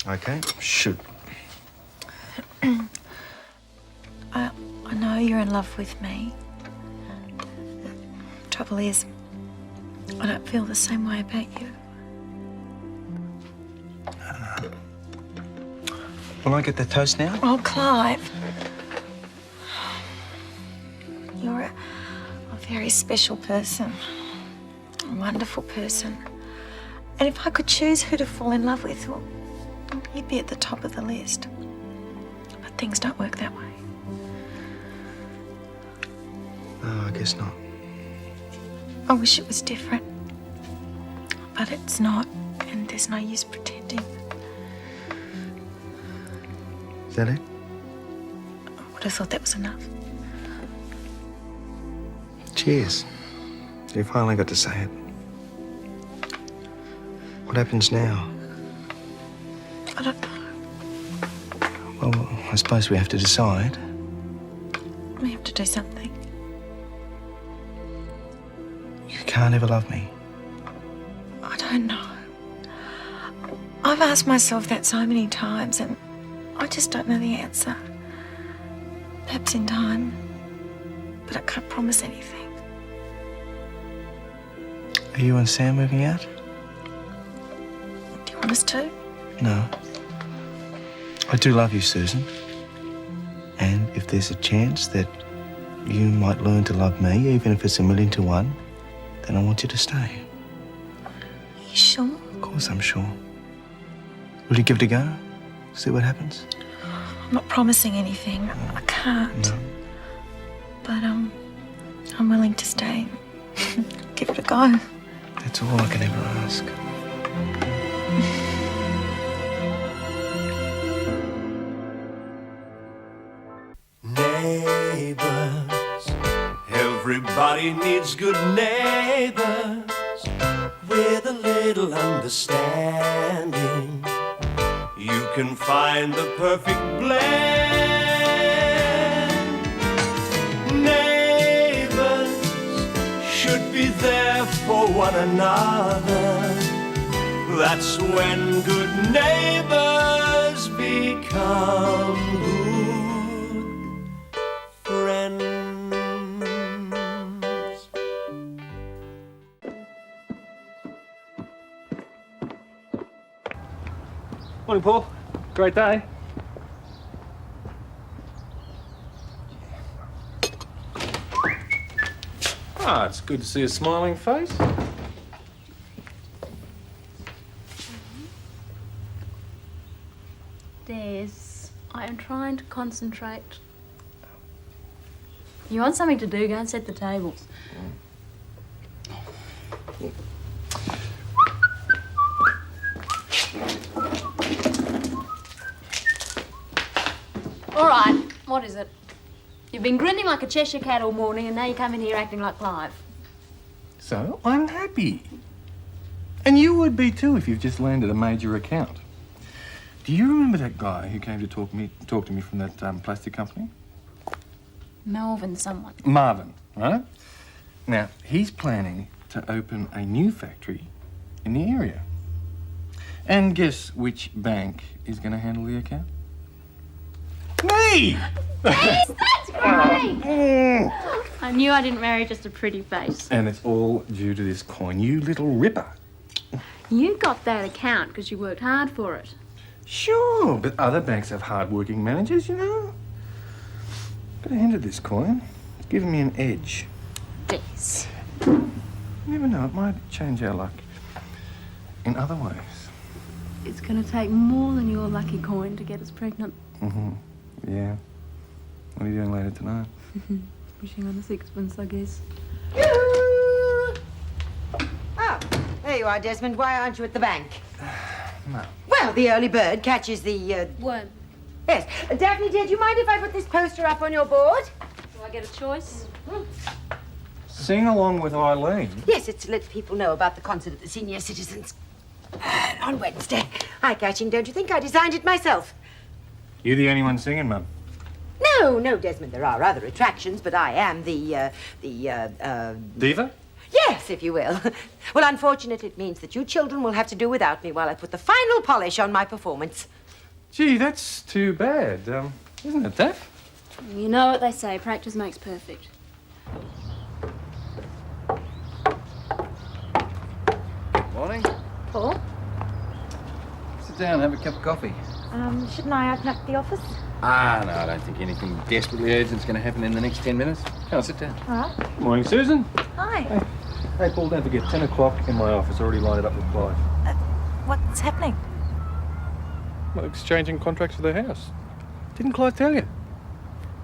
Okay. Shoot. I know you're in love with me. Trouble is, I don't feel the same way about you. Will I get the toast now? Oh, Clive. You're a very special person. A wonderful person. And if I could choose who to fall in love with, well, you'd be at the top of the list. But things don't work that way. Oh, I guess not. I wish it was different. But it's not, and there's no use pretending. Is that it? I would have thought that was enough. Cheers. You finally got to say it. What happens now? I don't know. Well, I suppose we have to decide. We have to do something. You can't ever love me. I don't know. I've asked myself that so many times and I just don't know the answer. Perhaps in time, but I can't promise anything. Are you and Sam moving out? Do you want us to? No. I do love you, Susan. And if there's a chance that you might learn to love me, even if it's 1,000,000 to 1, then I want you to stay. Are you sure? Of course I'm sure. Will you give it a go? See what happens? I'm not promising anything. I can't. No. But I'm willing to stay. Give it a go. That's all I can ever ask. Neighbours, everybody needs good neighbours with a little understanding. You can find the perfect blend. Neighbours should be there for one another. That's when good neighbours become good friends. Morning, Paul. Great day. Ah, it's good to see a smiling face. Des, I am trying to concentrate. You want something to do, go and set the tables. All right, what is it? You've been grinning like a Cheshire cat all morning and now you come in here acting like Clive. So, I'm happy. And you would be too if you've just landed a major account. Do you remember that guy who came to talk to me from that plastic company? Melvin someone. Marvin, right? Now, he's planning to open a new factory in the area. And guess which bank is going to handle the account? Me! Yes, that's great! I knew I didn't marry just a pretty face. And it's all due to this coin, you little ripper. You got that account because you worked hard for it. Sure, but other banks have hard-working managers, you know. Got a hint of this coin. It's giving me an edge. Yes. You never know, it might change our luck in other ways. It's going to take more than your lucky coin to get us pregnant. Mm-hmm. Yeah. What are you doing later tonight? Wishing on a sixpence, I guess. Oh, there you are, Desmond. Why aren't you at the bank? No. Well, the early bird catches the, Worm. Yes. Daphne, dear, do you mind if I put this poster up on your board? Do I get a choice? Sing along with Eileen. Yes, it's to let people know about the concert at the Senior Citizens on Wednesday. Eye-catching, don't you think? I designed it myself. You the only one singing, Mum? No, Desmond, there are other attractions, but I am the Diva? Yes, if you will. Well, unfortunately, it means that you children will have to do without me while I put the final polish on my performance. Gee, that's too bad. Isn't it, Daph? You know what they say, practice makes perfect. Morning. Paul? Sit down, have a cup of coffee. Shouldn't I open up the office? No, I don't think anything desperately urgent's going to happen in the next 10 minutes. Come on, sit down. All right. Morning, Susan. Hi. Hey, Paul, don't forget, 10 o'clock in my office. Already lined it up with Clive. What's happening? Well, exchanging contracts for the house. Didn't Clive tell you?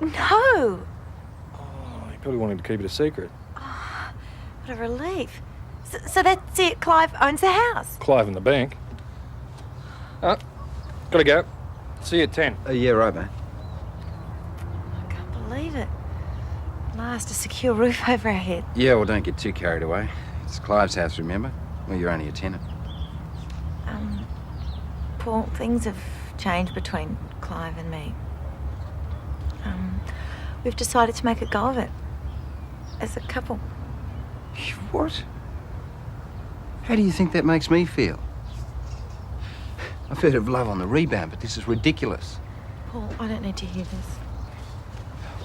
No. Oh, he probably wanted to keep it a secret. Oh, what a relief. So that's it. Clive owns the house. Clive and the bank. Gotta go. See you at 10. Yeah, right, mate. I can't believe it. At last, a secure roof over our head. Yeah, well, don't get too carried away. It's Clive's house, remember? Well, you're only a tenant. Paul, things have changed between Clive and me. We've decided to make a go of it. As a couple. What? How do you think that makes me feel? I've heard of love on the rebound, but this is ridiculous. Paul, I don't need to hear this.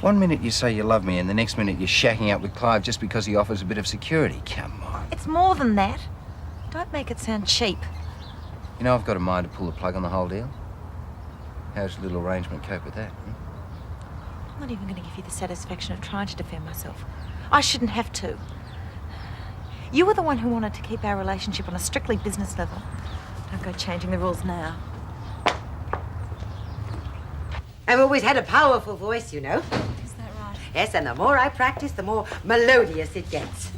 One minute you say you love me, and the next minute you're shacking up with Clive just because he offers a bit of security. Come on. It's more than that. Don't make it sound cheap. You know I've got a mind to pull the plug on the whole deal. How's your little arrangement cope with that? I'm not even going to give you the satisfaction of trying to defend myself. I shouldn't have to. You were the one who wanted to keep our relationship on a strictly business level. Don't go changing the rules now. I've always had a powerful voice, you know. Is that right? Yes, and the more I practice, the more melodious it gets.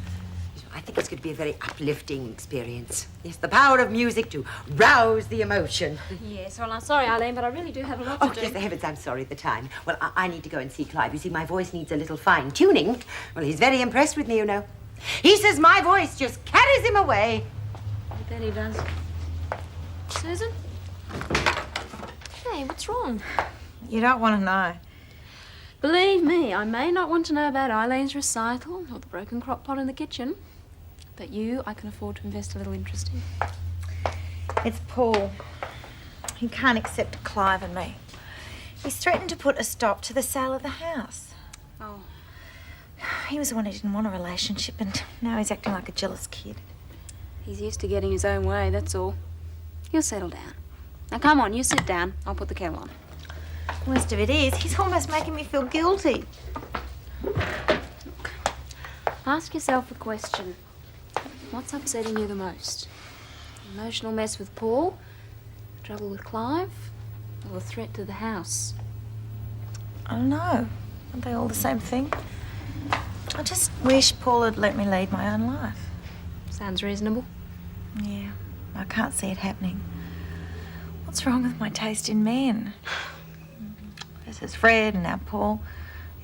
I think it's going to be a very uplifting experience. Yes, the power of music to rouse the emotion. Yes, well, I'm sorry, Eileen, but I really do have a lot to do. Oh, yes, the heavens, I'm sorry, the time. Well, I need to go and see Clive. You see, my voice needs a little fine-tuning. Well, he's very impressed with me, you know. He says my voice just carries him away. I bet he does. Susan? Hey, what's wrong? You don't want to know. Believe me, I may not want to know about Eileen's recital or the broken crock pot in the kitchen. But you, I can afford to invest a little interest in. It's Paul. He can't accept Clive and me. He's threatened to put a stop to the sale of the house. Oh. He was the one who didn't want a relationship, and now he's acting like a jealous kid. He's used to getting his own way, that's all. He'll settle down. Now, come on, you sit down. I'll put the kettle on. Worst of it is, he's almost making me feel guilty. Look, ask yourself a question. What's upsetting you the most? The emotional mess with Paul? The trouble with Clive? Or the threat to the house? I don't know. Aren't they all the same thing? I just wish Paul had let me lead my own life. Sounds reasonable. Yeah, I can't see it happening. What's wrong with my taste in men? This is Fred and now Paul.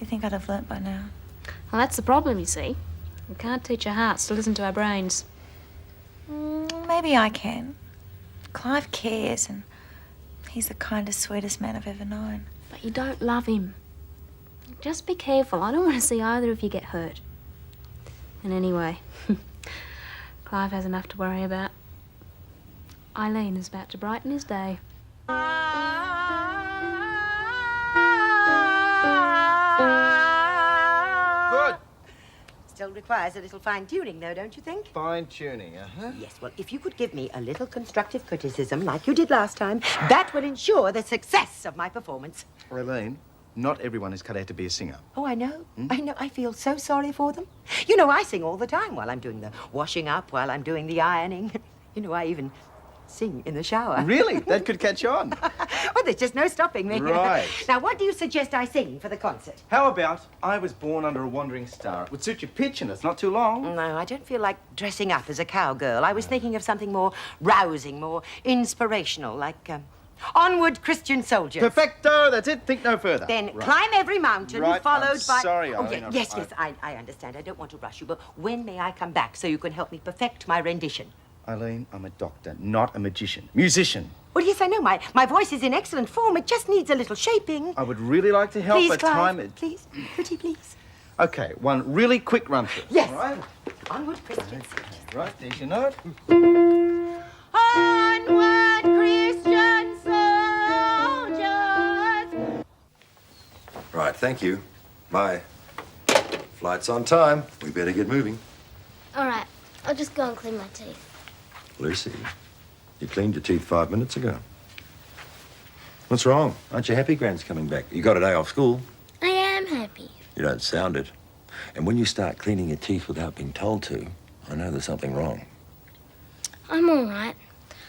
You think I'd have learnt by now? Well, that's the problem, you see. We can't teach our hearts to listen to our brains. Maybe I can. Clive cares, and he's the kindest, sweetest man I've ever known. But you don't love him. Just be careful. I don't want to see either of you get hurt. And anyway, Clive has enough to worry about. Eileen is about to brighten his day. Good. Still requires a little fine-tuning, though, don't you think? Fine-tuning, uh-huh. Yes, well, if you could give me a little constructive criticism like you did last time, that will ensure the success of my performance. Elaine, not everyone is cut out to be a singer. Oh, I know. I know. I feel so sorry for them. You know, I sing all the time while I'm doing the washing up, while I'm doing the ironing. You know, I even sing in the shower. Really? That could catch on. Well, there's just no stopping me. Right. Now, what do you suggest I sing for the concert? How about I Was Born Under a Wandering Star? It would suit your pitch and it's not too long. No, I don't feel like dressing up as a cowgirl. I was thinking of something more rousing, more inspirational, like Onward, Christian Soldiers. Perfecto, that's it. Think no further. Then Right. climb every mountain, Right, followed I'm by... sorry, Oh, Eileen, yes, I understand. I don't want to rush you, but when may I come back so you can help me perfect my rendition? Eileen, I'm a doctor, not a magician. Musician. Well, yes, I know. My voice is in excellent form. It just needs a little shaping. I would really like to help, Please, but Clive, time... please, pretty please. Okay, one really quick run through. Yes. All right? Onward, Christian Soldiers. Right, there's your note. Onward, Christian soldiers. Right, thank you. Bye. Flight's on time. We better get moving. All right, I'll just go and clean my teeth. Lucy, you cleaned your teeth 5 minutes ago. What's wrong? Aren't you happy Grant's coming back? You got a day off school. I am happy. You don't sound it. And when you start cleaning your teeth without being told to, I know there's something wrong. I'm all right.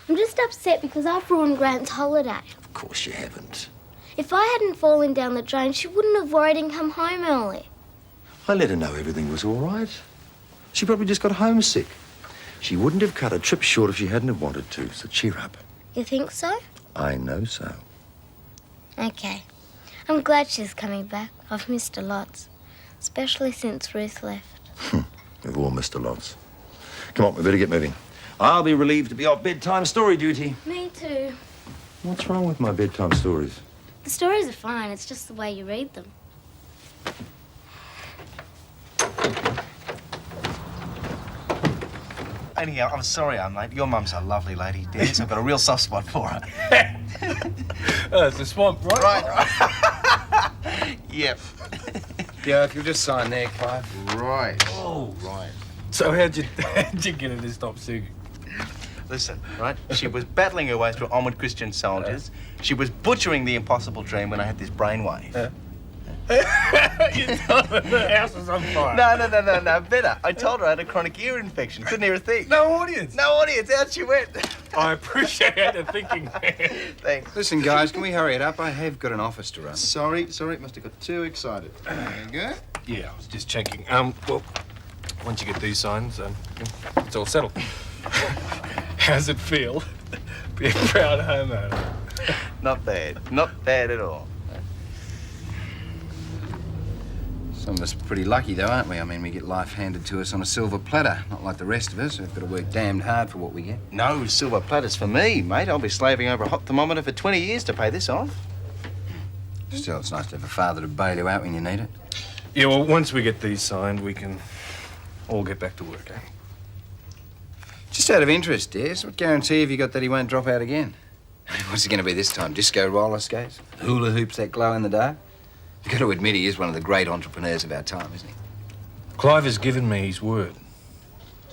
I'm just upset because I've ruined Grant's holiday. Of course you haven't. If I hadn't fallen down the drain, she wouldn't have worried and come home early. I let her know everything was all right. She probably just got homesick. She wouldn't have cut a trip short if she hadn't have wanted to, so cheer up. You think so? I know so. Okay. I'm glad she's coming back. I've missed her lots. Especially since Ruth left. We've all missed a lot. Come on, we better get moving. I'll be relieved to be off bedtime story duty. Me too. What's wrong with my bedtime stories? The stories are fine. It's just the way you read them. Anyhow, I'm sorry I'm late. Your mum's a lovely lady, Darius. I've got a real soft spot for her. It's the swamp, right? Right. Yep. Yeah, if you'll just sign there, Clive. Right. Oh, right. So how'd you get her to stop singing? Listen, right? She was battling her way through onward Christian soldiers. She was butchering the impossible dream when I had this brainwave. You told her the house was on fire. No, better. I told her I had a chronic ear infection. Couldn't hear a thing. No audience. No audience. Out she went. I appreciate the thinking. Thanks. Listen, guys, can we hurry it up? I have got an office to run. Sorry, must have got too excited. There you go. Yeah, I was just checking. Well, once you get these signs, it's all settled. How's it feel? Be a proud homeowner. Not bad. Not bad at all. Some of us are pretty lucky, though, aren't we? I mean, we get life handed to us on a silver platter, not like the rest of us who've got to work damned hard for what we get. No silver platters for me, mate. I'll be slaving over a hot thermometer for 20 years to pay this off. Still, it's nice to have a father to bail you out when you need it. Yeah, well, once we get these signed, we can all get back to work, eh? Just out of interest, Darius, what guarantee have you got that he won't drop out again? What's it going to be this time? Disco roller skates? Hula hoops that glow in the dark? You've got to admit he is one of the great entrepreneurs of our time, isn't he? Clive has given me his word.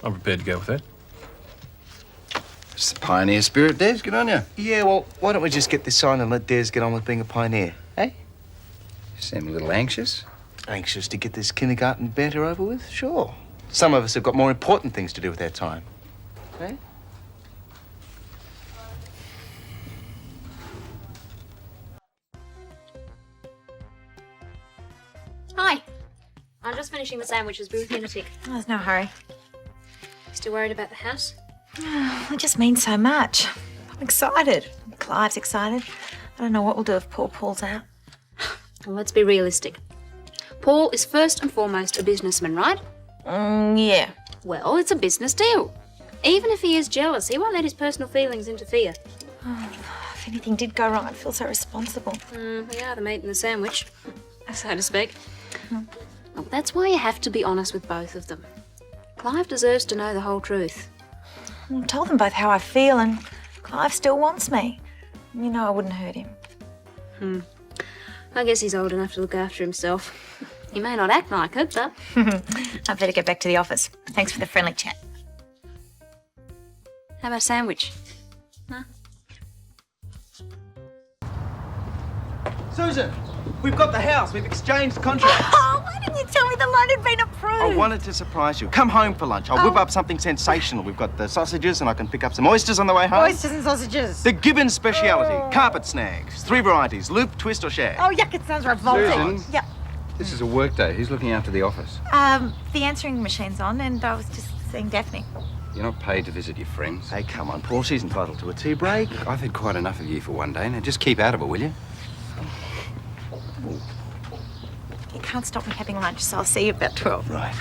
I'm prepared to go with that. It's the pioneer spirit, Des. Good on you. Yeah, well, why don't we just get this signed and let Des get on with being a pioneer, eh? You seem a little anxious. Anxious to get this kindergarten banter over with? Sure. Some of us have got more important things to do with our time. Eh? Hi. I'm just finishing the sandwiches. Be with me in a tick. Oh, there's no hurry. Still worried about the house? It just means so much. I'm excited. Clive's excited. I don't know what we'll do if poor Paul's out. Well, let's be realistic. Paul is first and foremost a businessman, right? Yeah. Well, it's a business deal. Even if he is jealous, he won't let his personal feelings interfere. Oh, if anything did go wrong, I'd feel so responsible. We are the meat and the sandwich, so to speak. Well, that's why you have to be honest with both of them. Clive deserves to know the whole truth. I told them both how I feel, and Clive still wants me. You know I wouldn't hurt him. I guess he's old enough to look after himself. He may not act like it, but... I better get back to the office. Thanks for the friendly chat. How about a sandwich? Huh? Susan, we've got the house. We've exchanged contracts. Oh, why didn't you tell me the loan had been approved? I wanted to surprise you. Come home for lunch. I'll whip up something sensational. We've got the sausages and I can pick up some oysters on the way home. Oysters and sausages. The Gibbons speciality. Carpet snags. 3 varieties. Loop, twist or shag. Oh, yuck, it sounds revolting. Susan? Yeah. This is a work day. Who's looking after the office? The answering machine's on, and I was just seeing Daphne. You're not paid to visit your friends. Hey, come on, Paul. She's entitled to a tea break. I've had quite enough of you for one day. Now, just keep out of it, will you? You can't stop me having lunch, so I'll see you about 12. Right.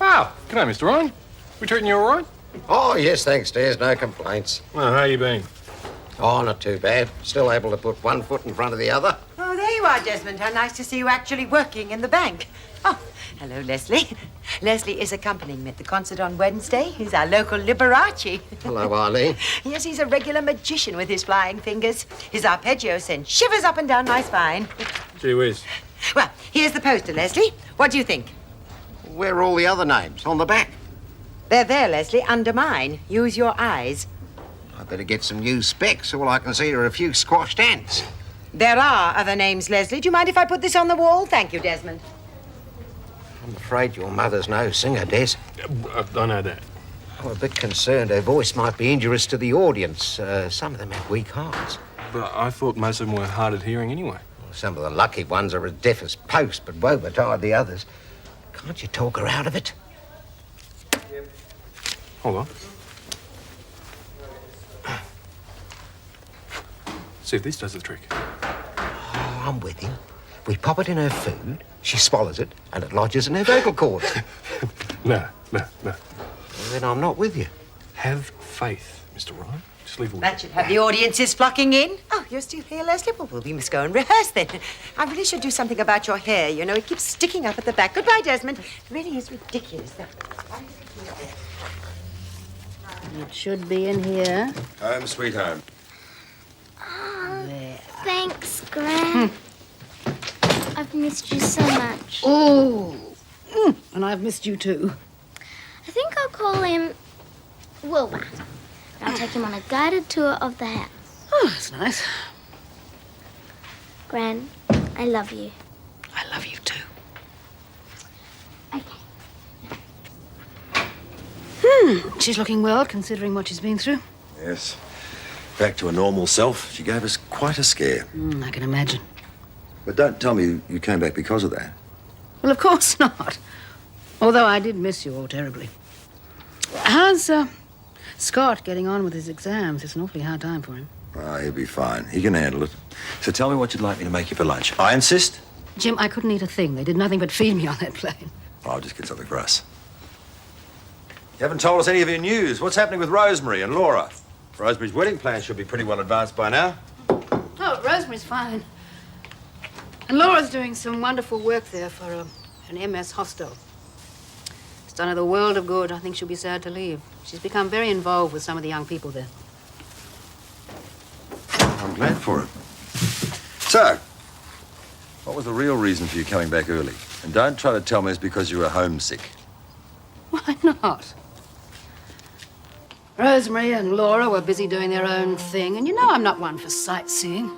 Oh, g'day, Mr. Ryan. We treating you all right? Oh, yes, thanks, Des. No complaints. Well, how you been? Oh, not too bad. Still able to put one foot in front of the other. Oh, there you are, Desmond. How nice to see you actually working in the bank. Oh, hello, Leslie. Leslie is accompanying me at the concert on Wednesday. He's our local Liberace. Hello, Eileen. Yes, he's a regular magician with his flying fingers. His arpeggio sends shivers up and down my spine. Gee whiz. Well, here's the poster, Leslie. What do you think? Where are all the other names? On the back? They're there, Leslie, under mine. Use your eyes. I better get some new specs. All I can see are a few squashed ants. There are other names, Leslie. Do you mind if I put this on the wall? Thank you, Desmond. I'm afraid your mother's no singer, Des. I know that. I'm a bit concerned her voice might be injurious to the audience. Some of them have weak hearts. But I thought most of them were hard of hearing anyway. Some of the lucky ones are as deaf as posts, but woe betide the others. Can't you talk her out of it? Hold on. See if this does the trick. Oh, I'm with you. We pop it in her food, she swallows it, and it lodges in her vocal cords. No. Well, then I'm not with you. Have faith, Mr. Ryan. Just leave it with That should have the audiences flocking in. Oh, you're still here, Leslie? Well, we must go and rehearse then. I really should do something about your hair. You know, it keeps sticking up at the back. Goodbye, Desmond. It really is ridiculous. It should be in here. Home, sweet home. There. Thanks, Gran. I've missed you so much. Oh, and I've missed you too. I think I'll call him Wilbur. I'll take him on a guided tour of the house. Oh, that's nice. Gran, I love you. I love you too. She's looking well, considering what she's been through. Yes. Back to a normal self. She gave us quite a scare. I can imagine. But don't tell me you came back because of that. Well, of course not. Although I did miss you all terribly. How's Scott getting on with his exams? It's an awfully hard time for him. Ah, he'll be fine. He can handle it. So tell me what you'd like me to make you for lunch. I insist. Jim, I couldn't eat a thing. They did nothing but feed me on that plane. I'll just get something for us. You haven't told us any of your news. What's happening with Rosemary and Laura? Rosemary's wedding plans should be pretty well advanced by now. Oh, Rosemary's fine. And Laura's doing some wonderful work there for an MS hostel. It's done her the world of good. I think she'll be sad to leave. She's become very involved with some of the young people there. I'm glad for it. So, what was the real reason for you coming back early? And don't try to tell me it's because you were homesick. Why not? Rosemary and Laura were busy doing their own thing, and you know I'm not one for sightseeing.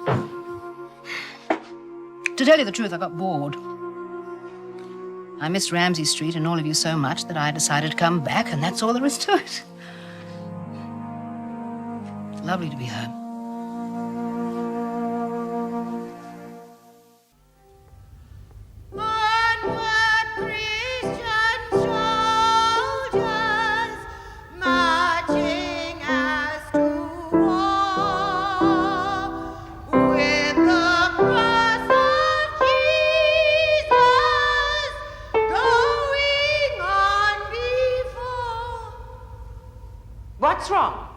To tell you the truth, I got bored. I missed Ramsay Street and all of you so much that I decided to come back, and that's all there is to it. It's lovely to be home. What's wrong?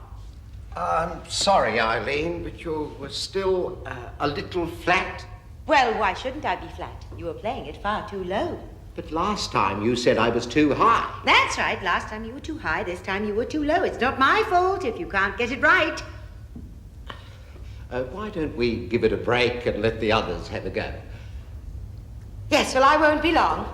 I'm sorry, Eileen, but you were still a little flat. Well, why shouldn't I be flat? You were playing it far too low. But last time you said I was too high. That's right. Last time you were too high, this time you were too low. It's not my fault if you can't get it right. Why don't we give it a break and let the others have a go? Yes, well, I won't be long.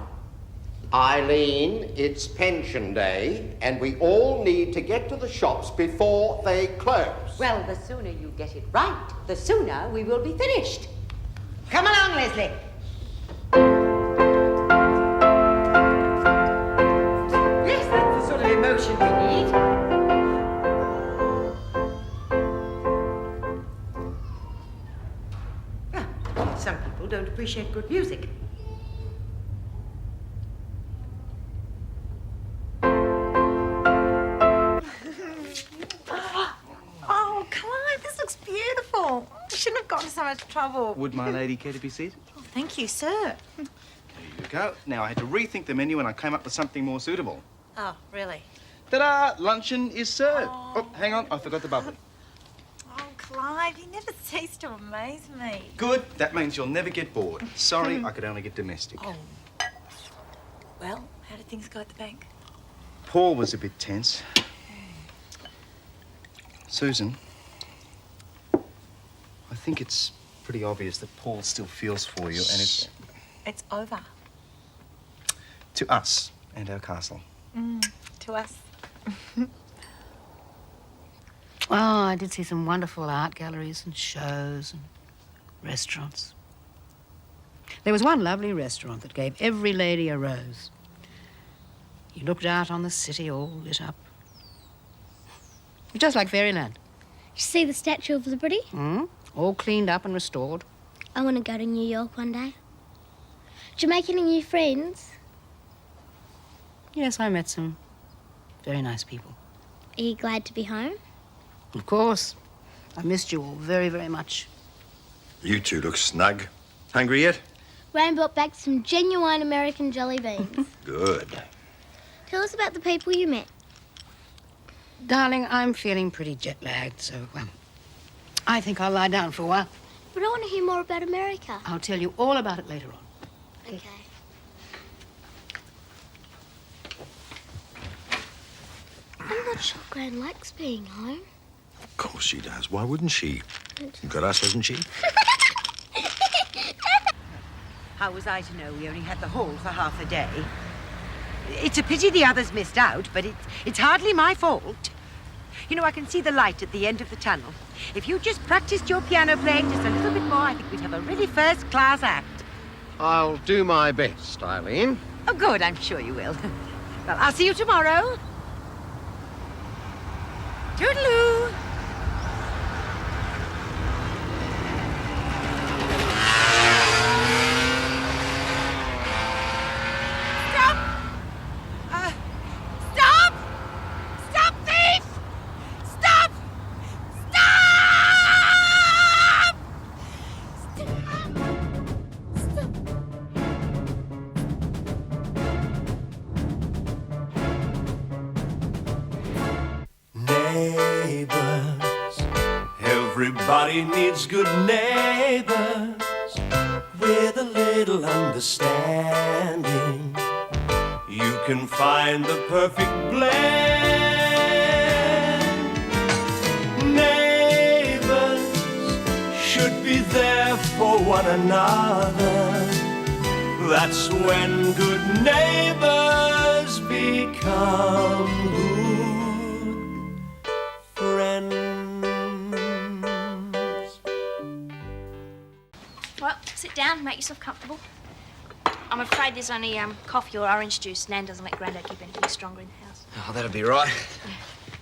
Eileen, it's pension day, and we all need to get to the shops before they close. Well, the sooner you get it right, the sooner we will be finished. Come along, Leslie. Yes, that's the sort of emotion we need. Well, some people don't appreciate good music. Oh, Clive, this looks beautiful. You shouldn't have gotten so much trouble. Would my lady care to be seated? Oh, thank you, sir. There you go. Now, I had to rethink the menu and I came up with something more suitable. Oh, really? Ta-da! Luncheon is served. Oh, hang on. I forgot the bubbly. Oh, Clive, you never cease to amaze me. Good. That means you'll never get bored. Sorry, I could only get domestic. Oh. Well, how did things go at the bank? Paul was a bit tense. Susan, I think it's pretty obvious that Paul still feels for you, and it's... It's over. To us and our castle. To us. Oh, I did see some wonderful art galleries and shows and restaurants. There was one lovely restaurant that gave every lady a rose. You looked out on the city all lit up. Just like fairyland. Did you see the Statue of Liberty? All cleaned up and restored. I want to go to New York one day. Did you make any new friends? Yes, I met some very nice people. Are you glad to be home? Of course. I missed you all very, very much. You two look snug. Hungry yet? Ram brought back some genuine American jelly beans. Good. Tell us about the people you met. Darling, I'm feeling pretty jet-lagged, so I think I'll lie down for a while. But I want to hear more about America. I'll tell you all about it later on. Okay. I'm not sure Gran likes being home. Of course she does. Why wouldn't she? Got us, hasn't she? How was I to know we only had the hall for half a day? It's a pity the others missed out, but it's hardly my fault. You know, I can see the light at the end of the tunnel. If you just practiced your piano playing just a little bit more, I think we'd have a really first-class act. I'll do my best, Eileen. Oh, good, I'm sure you will. Well, I'll see you tomorrow. Toodaloo! Neighbours, everybody needs good neighbours with a little understanding. You can find the perfect blend. Neighbours should be there for one another. That's when good neighbours become good friends. Well, sit down, make yourself comfortable. I'm afraid there's only coffee or orange juice. Nan doesn't let Grando keep anything stronger in the house. Oh, that'll be right.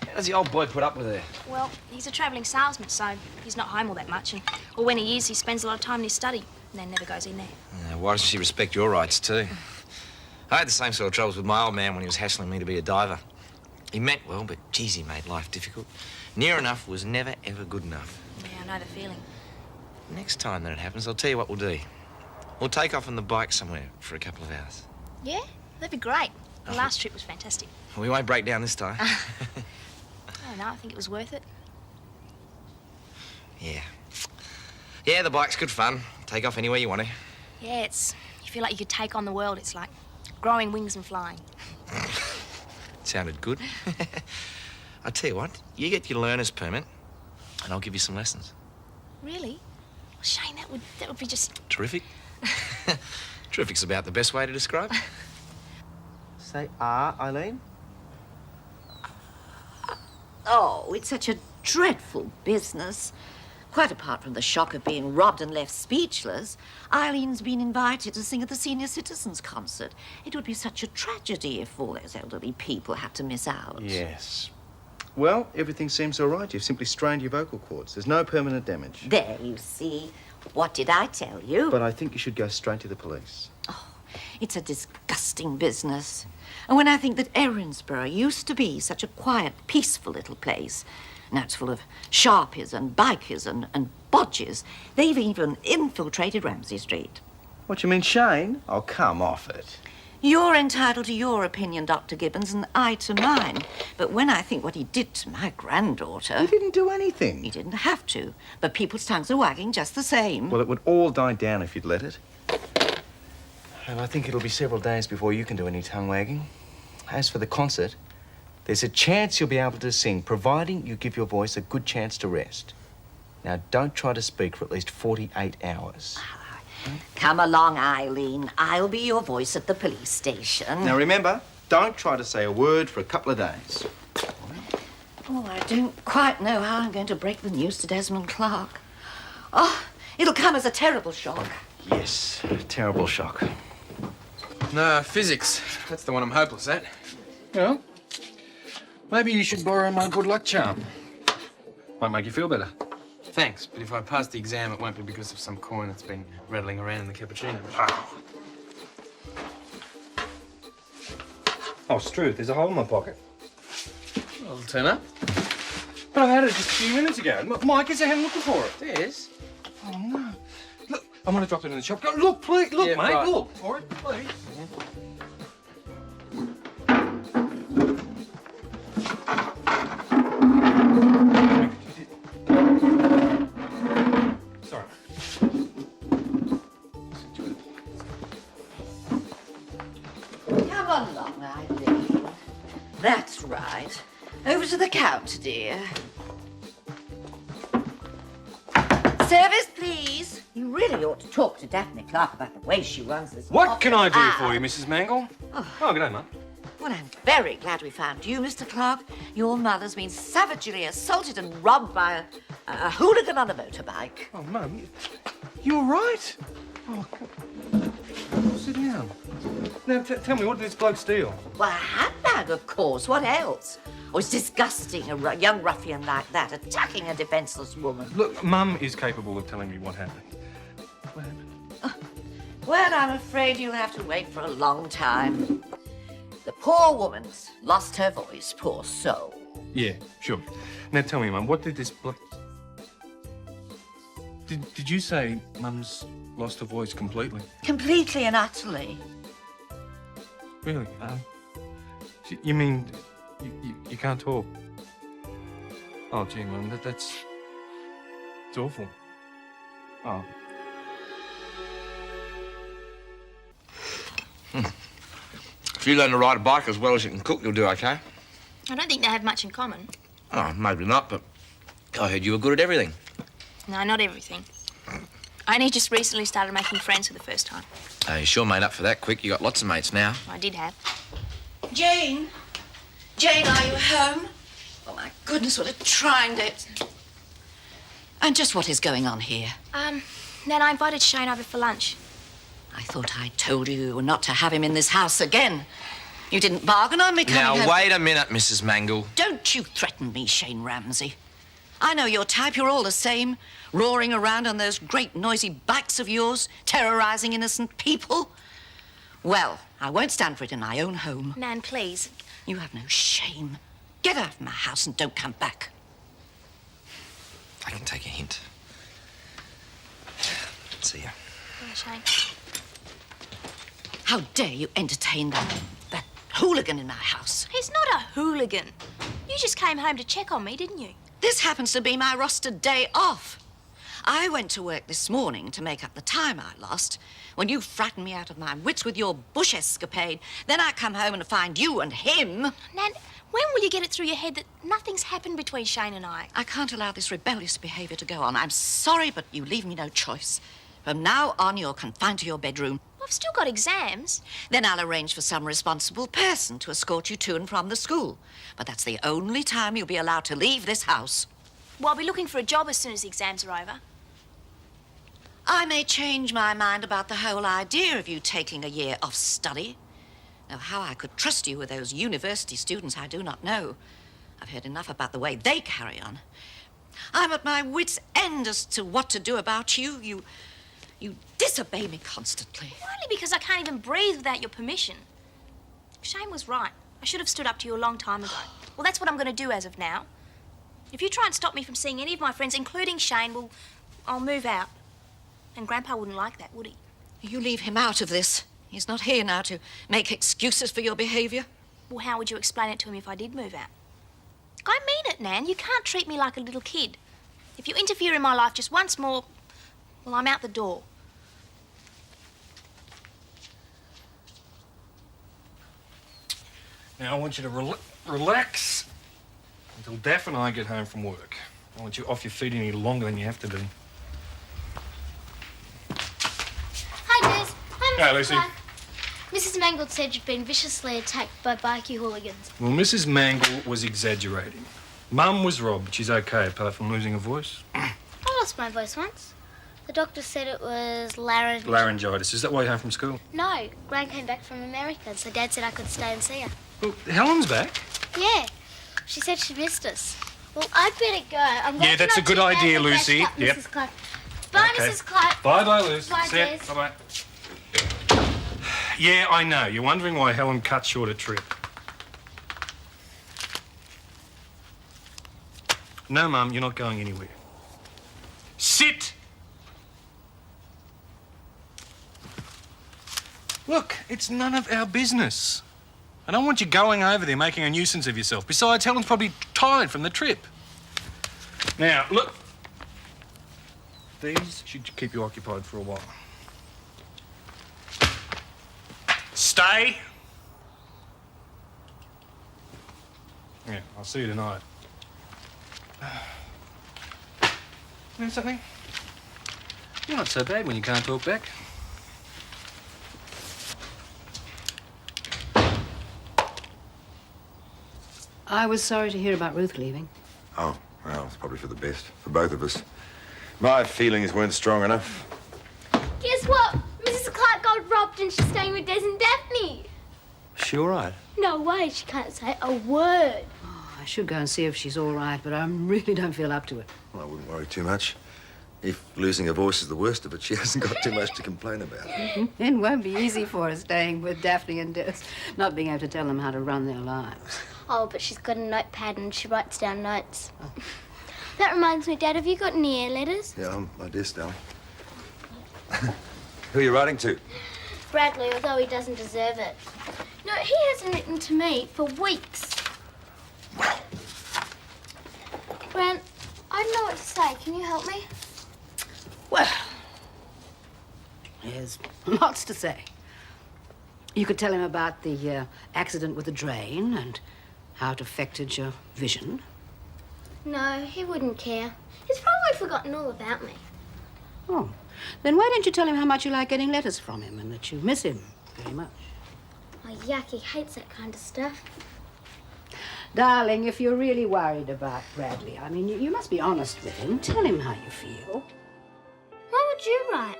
How does the old boy put up with her? Well, he's a travelling salesman, so he's not home all that much. Or when he is, he spends a lot of time in his study. Nan never goes in there. Why doesn't she respect your rights, too? I had the same sort of troubles with my old man when he was hassling me to be a diver. He meant well, but, geez, he made life difficult. Near enough was never, ever good enough. Yeah, I know the feeling. Next time that it happens, I'll tell you what we'll do. We'll take off on the bike somewhere for a couple of hours. Yeah? That'd be great. The last trip was fantastic. We won't break down this time. I don't know, I think it was worth it. Yeah. Yeah, the bike's good fun. Take off anywhere you want to. Yeah, you feel like you could take on the world. It's like growing wings and flying. Sounded good. I tell you what, you get your learner's permit, and I'll give you some lessons. Really? Well, Shane, that would be just... Terrific. Terrific's about the best way to describe it. Say Eileen. Oh, it's such a dreadful business. Quite apart from the shock of being robbed and left speechless, Eileen's been invited to sing at the Senior Citizens Concert. It would be such a tragedy if all those elderly people had to miss out. Yes. Well, everything seems all right. You've simply strained your vocal cords. There's no permanent damage. There, you see. What did I tell you? But I think you should go straight to the police. It's a disgusting business. And when I think that Erinsborough used to be such a quiet, peaceful little place, now it's full of sharpies and bikers and bodgers. They've even infiltrated Ramsay Street. What, you mean Shane? Oh, come off it. You're entitled to your opinion, Dr. Gibbons, and I to mine. But when I think what he did to my granddaughter... He didn't do anything. He didn't have to. But people's tongues are wagging just the same. Well, it would all die down if you'd let it. And I think it'll be several days before you can do any tongue wagging. As for the concert, there's a chance you'll be able to sing, providing you give your voice a good chance to rest. Now, don't try to speak for at least 48 hours. Come along, Eileen. I'll be your voice at the police station. Now, remember, don't try to say a word for a couple of days. Oh, I don't quite know how I'm going to break the news to Desmond Clarke. Oh, it'll come as a terrible shock. Yes, a terrible shock. No, physics. That's the one I'm hopeless at. Yeah? Maybe you should borrow my good luck charm. Might make you feel better. Thanks, but if I pass the exam, it won't be because of some coin that's been rattling around in the cappuccino. Oh, Struth, there's a hole in my pocket. Well, it'll turn up. But I had it just a few minutes ago. Mike is ahead looking for it. There's. Oh, no. Look, I might have dropped it in the shop. Go, look, please. Look, Yeah, mate, right. look. All right, please. Over to the counter, dear. Service, please. You really ought to talk to Daphne Clarke about the way she runs this. What can I do office. for you, Mrs. Mangle? Oh, good day, Mum. Well, I'm very glad we found you, Mr. Clarke. Your mother's been savagely assaulted and robbed by a hooligan on a motorbike. Oh, Mum, you all right? Oh, sit down. Now, tell me, what did this bloke steal? Well, a handbag, of course. What else? Oh, it's disgusting, a young ruffian like that attacking a defenceless woman. Look, Mum is capable of telling me what happened. What happened? Well, I'm afraid you'll have to wait for a long time. The poor woman's lost her voice, poor soul. Yeah, sure. Now, tell me, Mum, what did this bloke... Did you say Mum's lost her voice completely? Completely and utterly. Really? You mean you can't talk? Oh, gee, Mum, that's... It's awful. Oh. If you learn to ride a bike as well as you can cook, you'll do okay. I don't think they have much in common. Oh, maybe not, but I heard you were good at everything. No, not everything. I only just recently started making friends for the first time. You sure made up for that quick. You got lots of mates now. I did have. Jane? Jane, are you home? Oh, my goodness, what a trying day. And just what is going on here? Nan, I invited Shane over for lunch. I thought I told you not to have him in this house again. You didn't bargain on me coming home. Now, wait a minute, Mrs. Mangle. Don't you threaten me, Shane Ramsay. I know your type. You're all the same. Roaring around on those great noisy bikes of yours, terrorising innocent people. Well, I won't stand for it in my own home. Nan, please. You have no shame. Get out of my house and don't come back. I can take a hint. See ya. Bye, Shane. How dare you entertain that hooligan in my house? He's not a hooligan. You just came home to check on me, didn't you? This happens to be my rostered day off. I went to work this morning to make up the time I lost when you frightened me out of my wits with your bush escapade. Then I come home and find you and him. Nan, when will you get it through your head that nothing's happened between Shane and I? I can't allow this rebellious behaviour to go on. I'm sorry, but you leave me no choice. From now on, you're confined to your bedroom. I've still got exams. Then I'll arrange for some responsible person to escort you to and from the school. But that's the only time you'll be allowed to leave this house. Well, I'll be looking for a job as soon as the exams are over. I may change my mind about the whole idea of you taking a year off study. Now, how I could trust you with those university students, I do not know. I've heard enough about the way they carry on. I'm at my wits' end as to what to do about you. You disobey me constantly. Only because I can't even breathe without your permission. Shane was right. I should have stood up to you a long time ago. Well, that's what I'm going to do as of now. If you try and stop me from seeing any of my friends, including Shane, well, I'll move out. And Grandpa wouldn't like that, would he? You leave him out of this. He's not here now to make excuses for your behaviour. Well, how would you explain it to him if I did move out? I mean it, Nan. You can't treat me like a little kid. If you interfere in my life just once more, well, I'm out the door. Now, I want you to relax until Daph and I get home from work. I don't want you off your feet any longer than you have to be. Hi, Des. Hi, Lucy. Clarke. Mrs. Mangle said you'd been viciously attacked by bikie hooligans. Well, Mrs. Mangle was exaggerating. Mum was robbed. She's okay, apart from losing her voice. I lost my voice once. The doctor said it was laryngitis. Laryngitis. Is that why you're home from school? No, Gran came back from America, so Dad said I could stay and see her. Well, Helen's back. Yeah, she said she missed us. Well, I'd better go. I'm going Yeah, that's a good idea, to Lucy. catch up, Yep. Mrs. Clarke. Bye, Okay. Mrs. Clarke. Bye-bye, Lucy. Bye, See ya. Des. Bye-bye. Yeah, I know. You're wondering why Helen cut short a trip. No, Mum, you're not going anywhere. Sit! Look, it's none of our business. I don't want you going over there making a nuisance of yourself. Besides, Helen's probably tired from the trip. Now, look. These should keep you occupied for a while. Stay. Yeah, I'll see you tonight. You know something? You're not so bad when you can't talk back. I was sorry to hear about Ruth leaving. Oh, well, it's probably for the best, for both of us. My feelings weren't strong enough. Guess what? Mrs. Clarke got robbed and she's staying with Des and Daphne. Is she all right? No way, she can't say a word. I should go and see if she's all right, but I really don't feel up to it. Well, I wouldn't worry too much. If losing her voice is the worst of it, she hasn't got too much to complain about. It won't be easy for her staying with Daphne and Des, not being able to tell them how to run their lives. Oh, but she's got a notepad and she writes down notes. That reminds me, Dad, have you got any air letters? Yeah, I guess, darling. Who are you writing to? Bradley, although he doesn't deserve it. No, he hasn't written to me for weeks. Brent, I don't know what to say. Can you help me? Well, there's lots to say. You could tell him about the accident with the drain and how it affected your vision. No, he wouldn't care. He's probably forgotten all about me. Oh, then why don't you tell him how much you like getting letters from him and that you miss him very much? Oh, yuck, he hates that kind of stuff. Darling, if you're really worried about Bradley, I mean, you must be honest with him. Tell him how you feel. What would you write?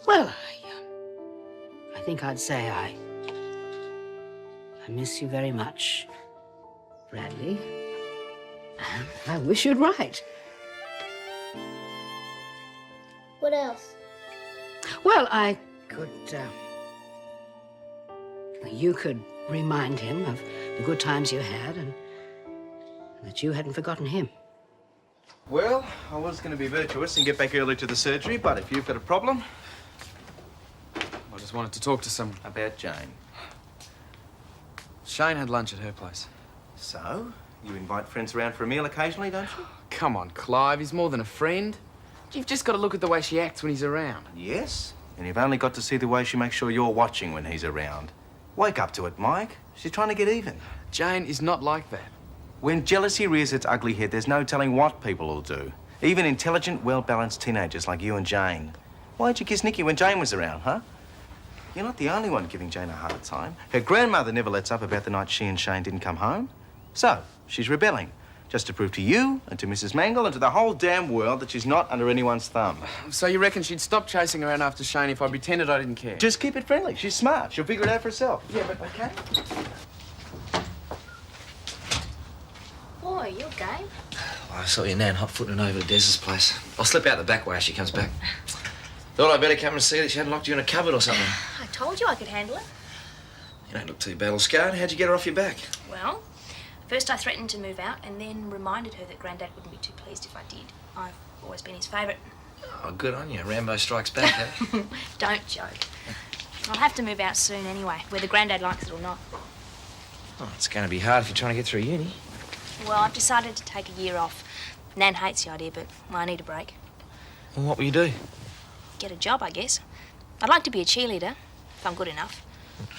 Well, I think I'd say I miss you very much, Bradley. And I wish you'd write. What else? Well, I could, you could remind him of the good times you had and that you hadn't forgotten him. Well, I was going to be virtuous and get back early to the surgery, but if you've got a problem... I just wanted to talk to someone. About Jane. Shane had lunch at her place. So? You invite friends around for a meal occasionally, don't you? Come on, Clive, he's more than a friend. You've just got to look at the way she acts when he's around. Yes, and you've only got to see the way she makes sure you're watching when he's around. Wake up to it, Mike. She's trying to get even. Jane is not like that. When jealousy rears its ugly head, there's no telling what people will do. Even intelligent, well-balanced teenagers like you and Jane. Why'd you kiss Nicky when Jane was around, huh? You're not the only one giving Jane a hard time. Her grandmother never lets up about the night she and Shane didn't come home. So, she's rebelling. Just to prove to you and to Mrs. Mangle and to the whole damn world that she's not under anyone's thumb. So you reckon she'd stop chasing around after Shane if I pretended I didn't care? Just keep it friendly. She's smart. She'll figure it out for herself. Yeah, but okay. Boy, you're game. I saw your nan hot-footing over to Des's place. I'll slip out the back way as she comes back. Thought I'd better come and see that she hadn't locked you in a cupboard or something. I told you I could handle it. You don't look too battle-scarred. How'd you get her off your back? Well, first I threatened to move out and then reminded her that Grandad wouldn't be too pleased if I did. I've always been his favourite. Oh, good on you. Rambo strikes back, eh? Don't joke. I'll have to move out soon anyway, whether Grandad likes it or not. Oh, it's going to be hard if you're trying to get through uni. Well, I've decided to take a year off. Nan hates the idea, but I need a break. Well, what will you do? Get a job, I guess. I'd like to be a cheerleader, if I'm good enough.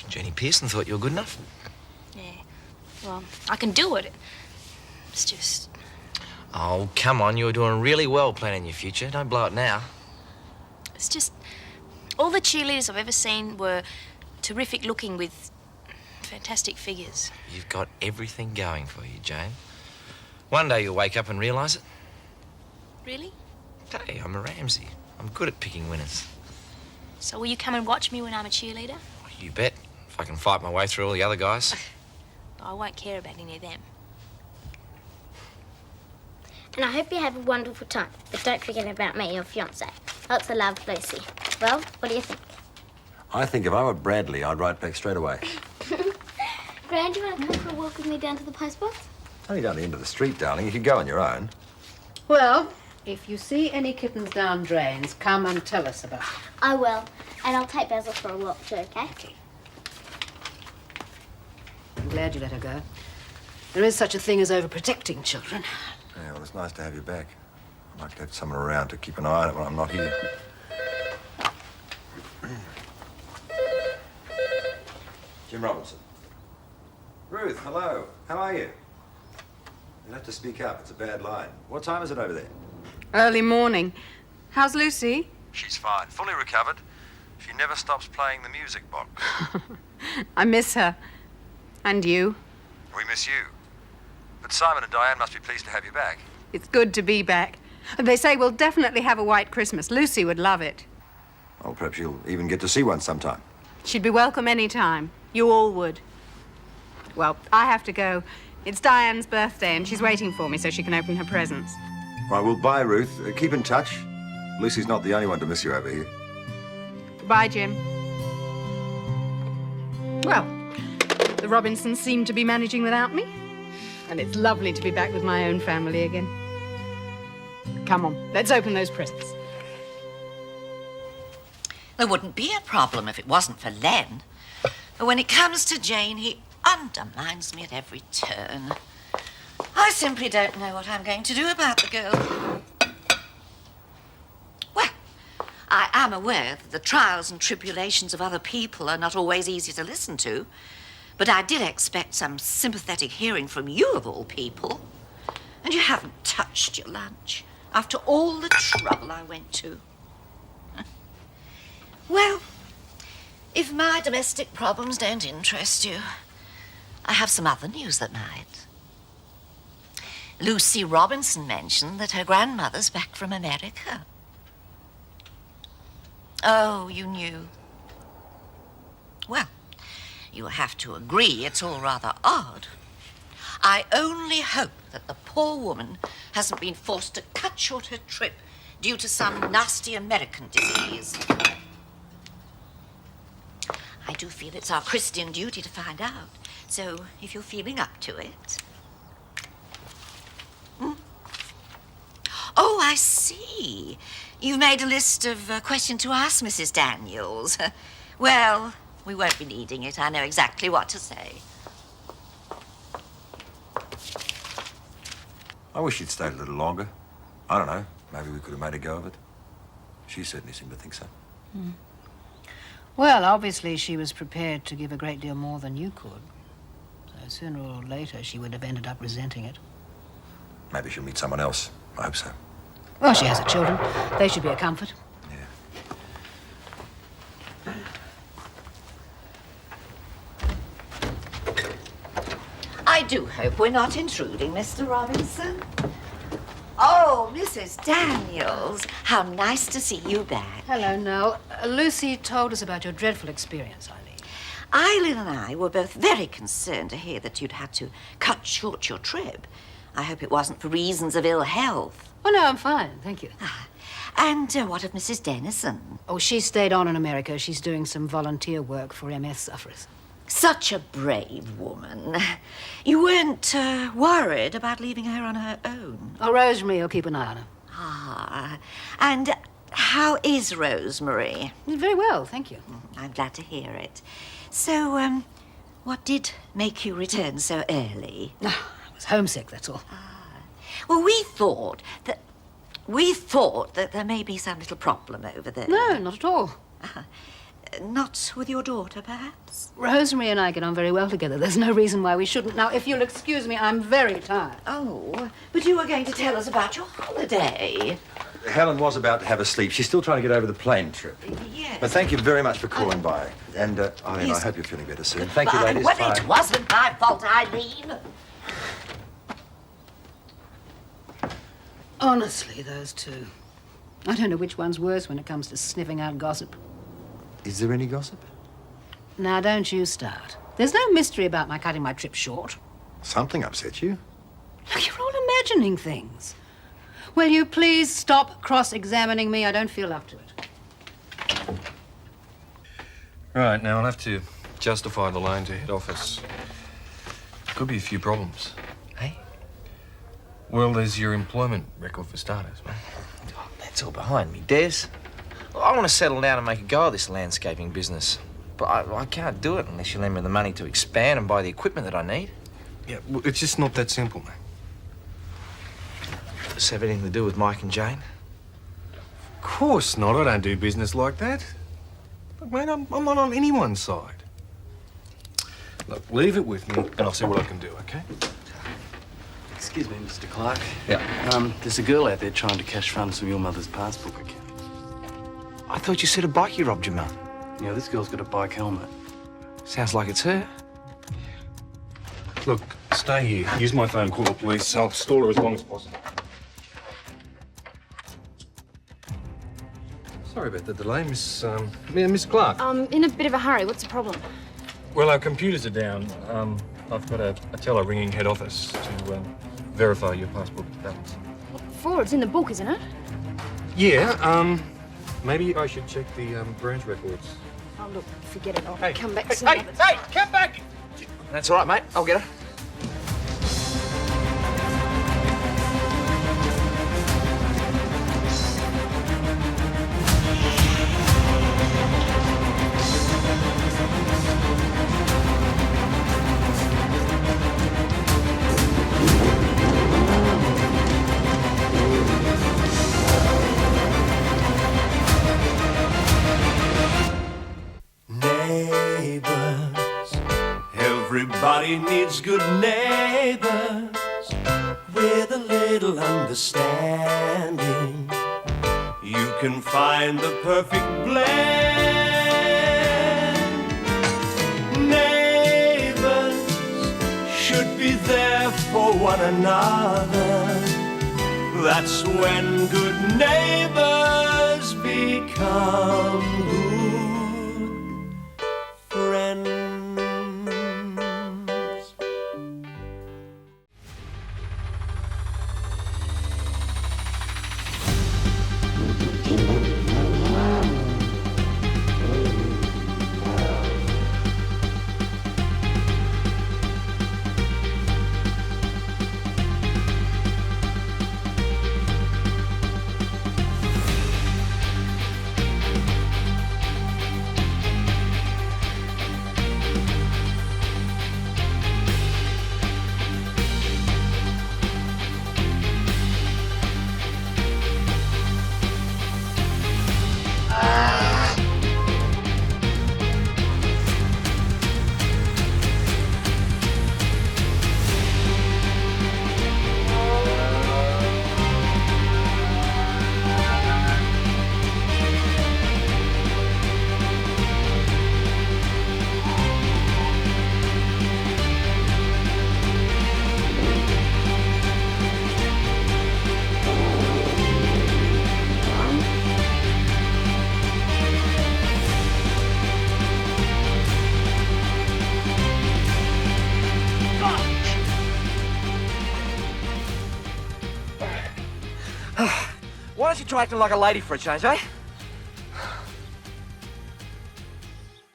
Jenny Pearson thought you were good enough. Yeah. Well, I can do it. It's just... Oh, come on. You're doing really well planning your future. Don't blow it now. It's just... All the cheerleaders I've ever seen were terrific looking with fantastic figures. You've got everything going for you, Jane. One day you'll wake up and realise it. Really? Hey, I'm a Ramsay. I'm good at picking winners. So will you come and watch me when I'm a cheerleader? You bet. If I can fight my way through all the other guys. I won't care about any of them. And I hope you have a wonderful time. But don't forget about me, your fiancé. Lots of love, Lucy. Well, what do you think? I think if I were Bradley, I'd write back straight away. Gran, do you want to come for a walk with me down to the post box? Only down the end of the street, darling. You could go on your own. Well, if you see any kittens down drains, come and tell us about it. I will. And I'll take Basil for a walk too, okay? I'm glad you let her go. There is such a thing as overprotecting children. Yeah, well, it's nice to have you back. I'd like to have someone around to keep an eye on it when I'm not here. Jim Robinson. Ruth, hello. How are you? You'll have to speak up. It's a bad line. What time is it over there? Early morning. How's Lucy? She's fine. Fully recovered. She never stops playing the music box. I miss her. And you? We miss you. But Simon and Diane must be pleased to have you back. It's good to be back. They say we'll definitely have a white Christmas. Lucy would love it. Well, perhaps you'll even get to see one sometime. She'd be welcome any time. You all would. Well, I have to go. It's Diane's birthday and she's waiting for me so she can open her presents. Right, well, bye, Ruth. Keep in touch. Lucy's not the only one to miss you over here. Goodbye, Jim. Well, the Robinsons seem to be managing without me. And it's lovely to be back with my own family again. Come on, let's open those presents. There wouldn't be a problem if it wasn't for Len. But when it comes to Jane, he undermines me at every turn. I simply don't know what I'm going to do about the girl. Well, I am aware that the trials and tribulations of other people are not always easy to listen to, but I did expect some sympathetic hearing from you, of all people. And you haven't touched your lunch after all the trouble I went to. Well, if my domestic problems don't interest you, I have some other news that might. Lucy Robinson mentioned that her grandmother's back from America. Oh, you knew. Well, you'll have to agree it's all rather odd. I only hope that the poor woman hasn't been forced to cut short her trip due to some nasty American disease. I do feel it's our Christian duty to find out. So, if you're feeling up to it... Oh, I see. You've made a list of questions to ask Mrs. Daniels. Well, we won't be needing it. I know exactly what to say. I wish you'd stayed a little longer. I don't know. Maybe we could have made a go of it. She certainly seemed to think so. Well, obviously she was prepared to give a great deal more than you could. So sooner or later she would have ended up resenting it. Maybe she'll meet someone else. I hope so. Well, she has her children. They should be a comfort. I do hope we're not intruding, Mr. Robinson. Oh, Mrs. Daniels, how nice to see you back. Hello, Noel. Lucy told us about your dreadful experience, Eileen. Eileen and I were both very concerned to hear that you'd had to cut short your trip. I hope it wasn't for reasons of ill health. Oh, no, I'm fine, thank you. And what of Mrs. Dennison? Oh, she stayed on in America. She's doing some volunteer work for MS sufferers. Such a brave woman. You weren't worried about leaving her on her own? Oh, Rosemary will keep an eye on her. Ah, and how is Rosemary? Very well, thank you. I'm glad to hear it. So, what did make you return so early? I was homesick, that's all. Well, we thought that there may be some little problem over there. No, not at all. Not with your daughter, perhaps? Rosemary and I get on very well together. There's no reason why we shouldn't. Now, if you'll excuse me, I'm very tired. Oh, but you were going to tell us about your holiday. Helen was about to have a sleep. She's still trying to get over the plane trip. Yes. But thank you very much for calling by. And, Eileen, Yes. I hope you're feeling better soon. Thank you, ladies. Well, Bye. it wasn't my fault, Eileen. Honestly, those two. I don't know which one's worse when it comes to sniffing out gossip. Is there any gossip? Now, don't you start. There's no mystery about my cutting my trip short. Something upset you? Look, you're all imagining things. Will you please stop cross-examining me? I don't feel up to it. Right, now I'll have to justify the loan to head office. Could be a few problems. Hey? Well, there's your employment record for starters, mate. Oh, that's all behind me, Des. I want to settle down and make a go of this landscaping business. But I can't do it unless you lend me the money to expand and buy the equipment that I need. Yeah, well, it's just not that simple, mate. Does this have anything to do with Mike and Jane? Of course not. I don't do business like that. Look, mate, I'm not on anyone's side. Look, leave it with me and I'll see what I can do, okay? Excuse me, Mr. Clarke. Yeah. There's a girl out there trying to cash funds from your mother's passport account. I thought you said a bike you robbed your mum. Yeah, this girl's got a bike helmet. Sounds like it's her. Look, stay here. Use my phone, call the police. I'll stall her as long as possible. Sorry about the delay, Miss Clarke. In a bit of a hurry. What's the problem? Well, our computers are down. I've got a teller ringing head office to verify your passport balance. What for? It's in the book, isn't it? Yeah, maybe I should check the branch records. Oh, look, forget it. I'll Hey, come back hey, some hey, other hey, time. come back! That's all right, mate. I'll get her. Neighbours, everybody needs good neighbours with a little understanding. You can find the perfect blend. Neighbours should be there for one another. That's when good neighbours become good friends. Why don't you try acting like a lady for a change, eh?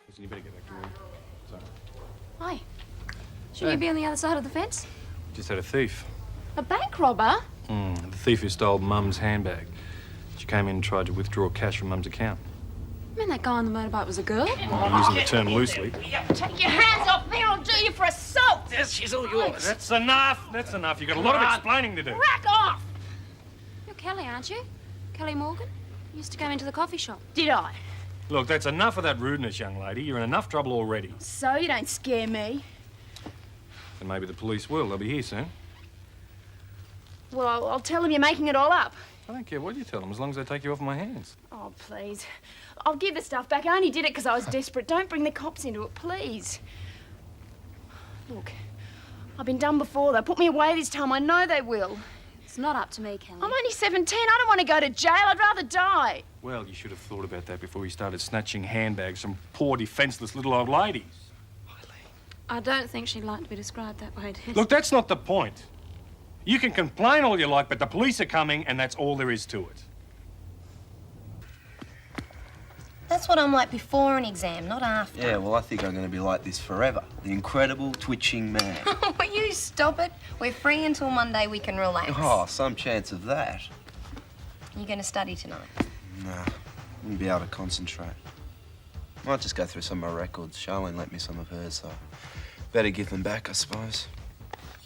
Listen, you better get back to work. Sorry. Why? Shouldn't you be on the other side of the fence? Just had a thief. A bank robber? The thief who stole Mum's handbag. She came in and tried to withdraw cash from Mum's account. You mean that guy on the motorbike was a girl? I'm using the term loosely. Take your hands off me or I'll do you for assault! Yes, she's all yours. That's enough. That's enough. You've got a lot of explaining to do. Rack off! You're Kelly, aren't you? Kelly Morgan? You used to come into the coffee shop. Did I? Look, that's enough of that rudeness, young lady. You're in enough trouble already. So you don't scare me. And maybe the police will. They'll be here soon. Well, I'll tell them you're making it all up. I don't care what you tell them, as long as they take you off my hands. Oh, please. I'll give the stuff back. I only did it because I was desperate. Don't bring the cops into it, please. Look, I've been done before. They'll put me away this time. I know they will. It's not up to me, Kelly. I'm only 17. I don't want to go to jail. I'd rather die. Well, you should have thought about that before you started snatching handbags from poor, defenseless little old ladies. I don't think she'd like to be described that way, Des. Look, that's not the point. You can complain all you like, but the police are coming, and that's all there is to it. That's what I'm like before an exam, not after. Yeah, well, I think I'm going to be like this forever. The incredible twitching man. Will you stop it? We're free until Monday. We can relax. Oh, some chance of that. You going to study tonight? Nah, wouldn't be able to concentrate. Might just go through some of my records. Sherwin lent me some of hers, so better give them back, I suppose.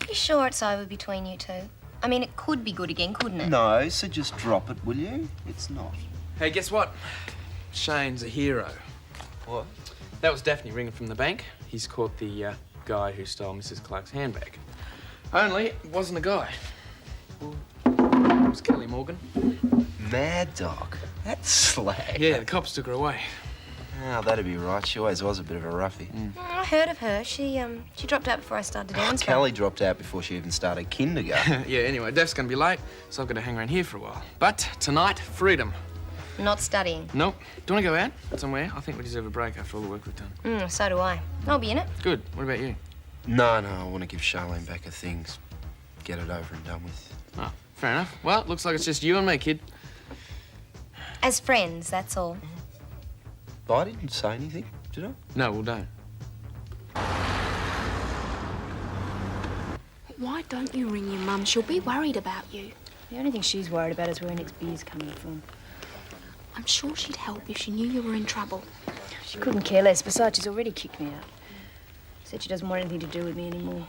You sure it's over between you two? I mean, it could be good again, couldn't it? No, so just drop it, will you? It's not. Hey, guess what? Shane's a hero. What? That was Daphne ringing from the bank. He's caught the guy who stole Mrs. Clarke's handbag. Only it wasn't a guy. It was Kelly Morgan. Mad dog. That's slag. Yeah, the cops took her away. Oh, that'd be right. She always was a bit of a roughie. I heard of her. She dropped out before I started dance. Kelly dropped out before she even started kindergarten. Yeah, anyway, Daph's gonna be late, so I've got to hang around here for a while. But tonight, freedom. Not studying. Nope. Do you want to go out somewhere? I think we deserve a break after all the work we've done. So do I. I'll be in it. Good. What about you? No, I want to give Charlene back her things. Get it over and done with. Oh, fair enough. Well, it looks like it's just you and me, kid. As friends, that's all. I didn't say anything, did I? No, well, don't. Why don't you ring your mum? She'll be worried about you. The only thing she's worried about is where her next beer's coming from. I'm sure she'd help if she knew you were in trouble. She couldn't care less. Besides, she's already kicked me out. Said she doesn't want anything to do with me anymore.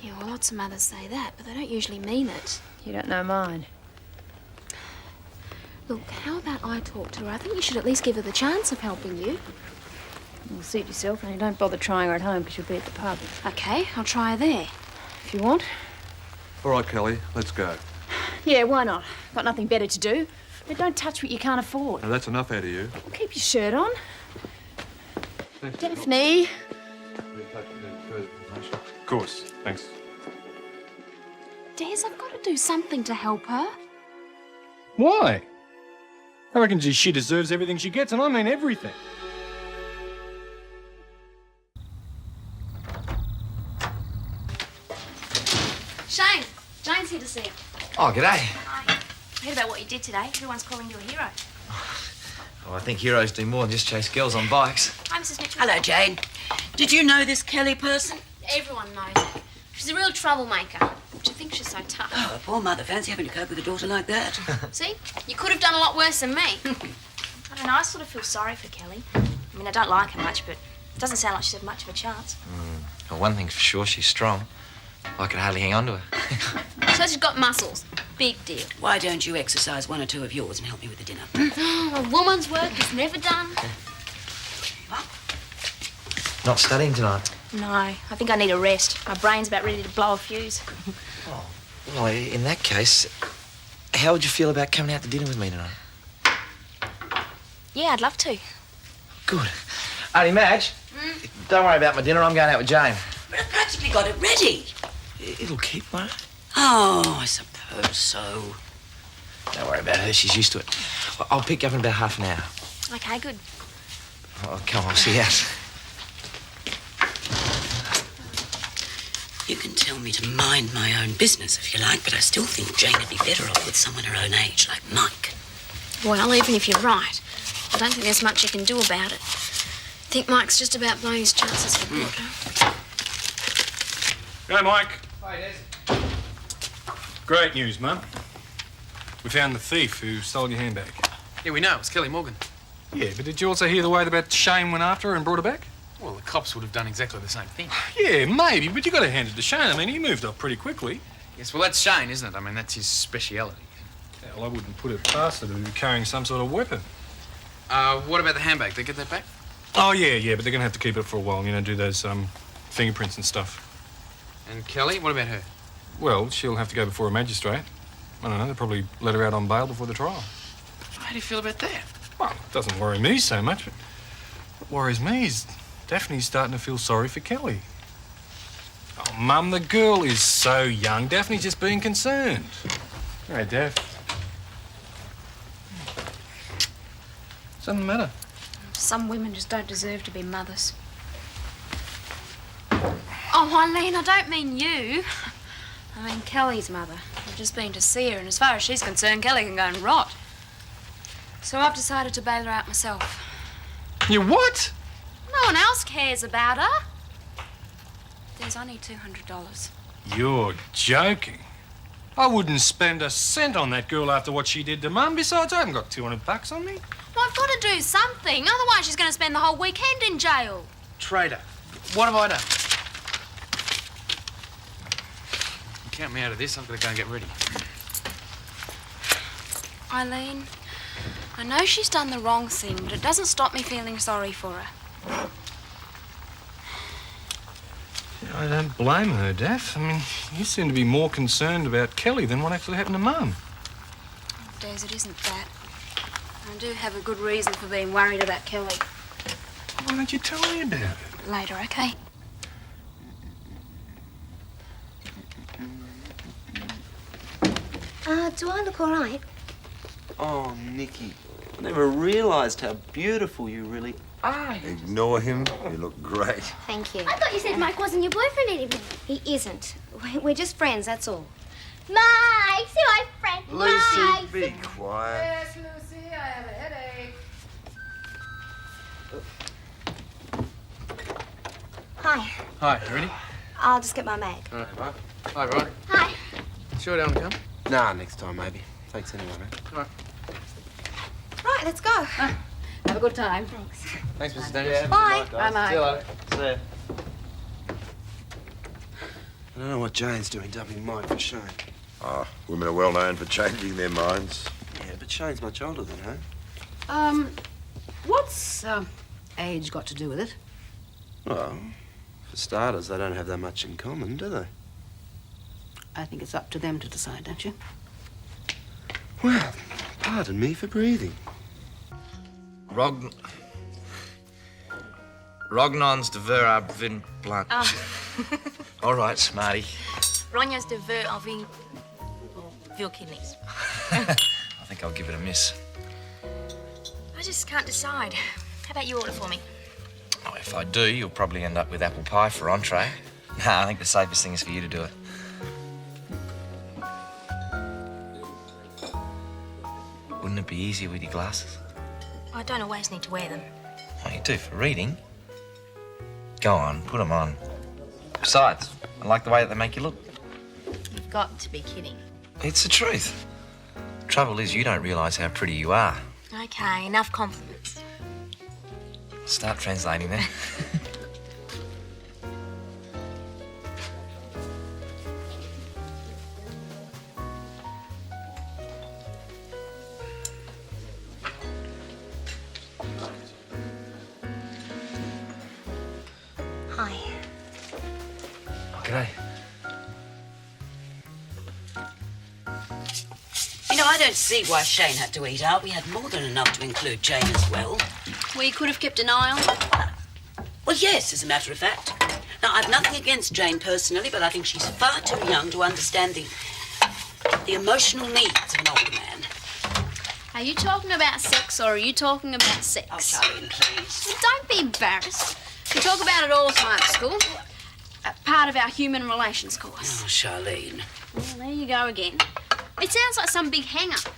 Yeah, well, lots of mothers say that, but they don't usually mean it. You don't know mine. Look, how about I talk to her? I think you should at least give her the chance of helping you. Well, suit yourself, and don't bother trying her at home because she'll be at the pub. OK, I'll try her there. If you want. All right, Kelly, let's go. Yeah, why not? Got nothing better to do. But don't touch what you can't afford. Now, that's enough out of you. Well, keep your shirt on. Daphne. Of course, thanks. Des, I've got to do something to help her. Why? I reckon she deserves everything she gets, and I mean everything. Shane, Jane's here to see you. Oh, g'day. Hi. I heard about what you did today. Everyone's calling you a hero. Oh, I think heroes do more than just chase girls on bikes. Hi, Mrs. Mitchell. Hello, Jane. Did you know this Kelly person? Everyone knows her. She's a real troublemaker. She thinks she's so tough. Oh, a poor mother. Fancy having to cope with a daughter like that. See? You could have done a lot worse than me. I don't know, I sort of feel sorry for Kelly. I mean, I don't like her much, but it doesn't sound like she's had much of a chance. Well, one thing's for sure, she's strong. I could hardly hang on to her. So she's got muscles. Big deal. Why don't you exercise one or two of yours and help me with the dinner? A woman's work is never done. Not studying tonight? No, I think I need a rest. My brain's about ready to blow a fuse. Well, in that case, how would you feel about coming out to dinner with me tonight? Yeah, I'd love to. Good. Auntie Madge, don't worry about my dinner. I'm going out with Jane. But I've practically got it ready. It'll keep, won't it? Oh, I suppose so. Don't worry about her. She's used to it. I'll pick you up in about half an hour. Okay, good. Oh, come on, I'll see you out. You can tell me to mind my own business if you like, but I still think Jane would be better off with someone her own age, like Mike. Well, even if you're right, I don't think there's much you can do about it. I think Mike's just about blowing his chances for good. Go, Mike. Hi, Des. Great news, Mum. We found the thief who stole your handbag. Yeah, we know. It's Kelly Morgan. Yeah, but did you also hear the way that Shane went after her and brought her back? Well, the cops would have done exactly the same thing. Yeah, maybe, but you got to hand it to Shane. I mean, he moved off pretty quickly. Yes, well, that's Shane, isn't it? I mean, that's his speciality. Well, I wouldn't put it past her to be carrying some sort of weapon. What about the handbag? They get that back? Oh, yeah, but they're going to have to keep it for a while, do those fingerprints and stuff. And Kelly, what about her? Well, she'll have to go before a magistrate. I don't know, they'll probably let her out on bail before the trial. How do you feel about that? Well, it doesn't worry me so much, but what worries me is Daphne's starting to feel sorry for Kelly. Oh, Mum, the girl is so young. Daphne's just being concerned. Hey, Daph. Something the matter? Some women just don't deserve to be mothers. Oh, Eileen, I don't mean you. I mean Kelly's mother. I've just been to see her, and as far as she's concerned, Kelly can go and rot. So I've decided to bail her out myself. You what? No one else cares about her. There's only $200. You're joking. I wouldn't spend a cent on that girl after what she did to Mum. Besides, I haven't got $200 on me. Well, I've got to do something. Otherwise, she's going to spend the whole weekend in jail. Traitor. What have I done? You count me out of this. I've got to go and get ready. Eileen, I know she's done the wrong thing, but it doesn't stop me feeling sorry for her. I don't blame her, Daff. I mean, you seem to be more concerned about Kelly than what actually happened to Mum. Des, it isn't that. I do have a good reason for being worried about Kelly. Why don't you tell me about it? Later, okay? Do I look all right? Oh, Nikki, I never realised how beautiful you really are. Ignore him. You look great. Thank you. I thought you said Mike wasn't your boyfriend anymore. He isn't. We're just friends, that's all. Mike, see my friend. Lucy, Mike. be quiet. Yes, Lucy, I have a headache. Hi. Hi, you ready? I'll just get my bag. All right, bye. Hi, Brian. Hi. Sure don't come? Nah, next time maybe. Thanks anyway, mate. All right. Right, let's go. Have a good time. Thanks, Mrs. Daniels. Bye. Bye, Mike. See you later. See ya. I don't know what Jane's doing dumping Mike for Shane. Oh, women are well known for changing their minds. Yeah, but Shane's much older than her. What's age got to do with it? Well, for starters, they don't have that much in common, do they? I think it's up to them to decide, don't you? Well, pardon me for breathing. Rognons de ver ab vin Blanche. All right, smarty. Rognos de ver of veal kidneys. I think I'll give it a miss. I just can't decide. How about you order for me? Oh, if I do, you'll probably end up with apple pie for entree. Nah, I think the safest thing is for you to do it. Wouldn't it be easier with your glasses? I don't always need to wear them. Oh, you do for reading. Go on, put them on. Besides, I like the way that they make you look. You've got to be kidding. It's the truth. Trouble is, you don't realise how pretty you are. Okay, enough compliments. Start translating then. Hi. G'day. You know, I don't see why Shane had to eat out. We had more than enough to include Jane as well. Well, you could have kept an eye on them. Well, yes, as a matter of fact. Now, I've nothing against Jane personally, but I think she's far too young to understand the emotional needs of an older man. Are you talking about sex or are you talking about sex? Oh, Charlene, please. Well, don't be embarrassed. We talk about it all the time at school. Part of our human relations course. Oh, Charlene. Well, there you go again. It sounds like some big hang-up.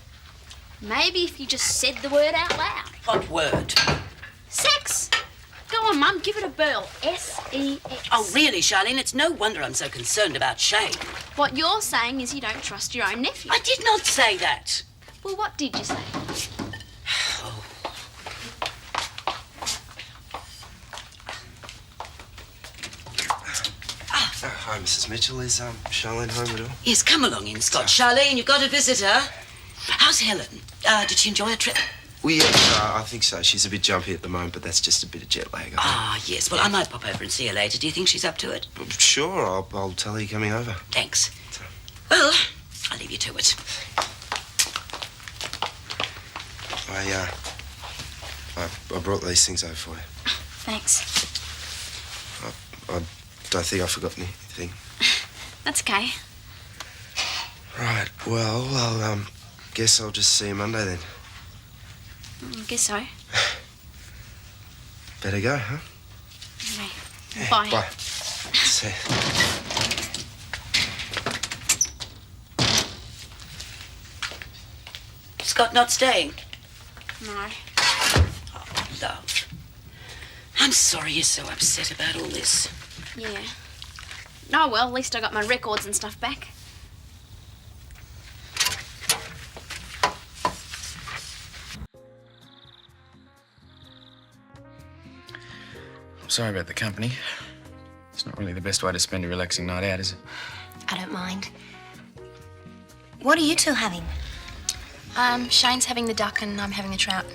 Maybe if you just said the word out loud. What word? Sex. Go on, Mum, give it a burl. S-E-X. Oh, really, Charlene? It's no wonder I'm so concerned about Shane. What you're saying is you don't trust your own nephew. I did not say that. Well, what did you say? Hi, Mrs. Mitchell. Is Charlene home at all? Yes, come along in, Scott. Charlene, you've got a visitor. How's Helen? Did she enjoy her trip? Well, yeah, I think so. She's a bit jumpy at the moment, but that's just a bit of jet lag. Ah, yes. Well, I might pop over and see her later. Do you think she's up to it? Sure, I'll tell her you're coming over. Thanks. Well, I'll leave you to it. I brought these things over for you. Thanks. I don't think I forgot anything. That's okay. Right, well, I'll guess I'll just see you Monday then. I guess so. Better go, huh? Anyway, Yeah, bye. Bye. See ya. Scott not staying? No. Oh, love. I'm sorry you're so upset about all this. Yeah. Oh, well, at least I got my records and stuff back. I'm sorry about the company. It's not really the best way to spend a relaxing night out, is it? I don't mind. What are you two having? Shane's having the duck and I'm having the trout.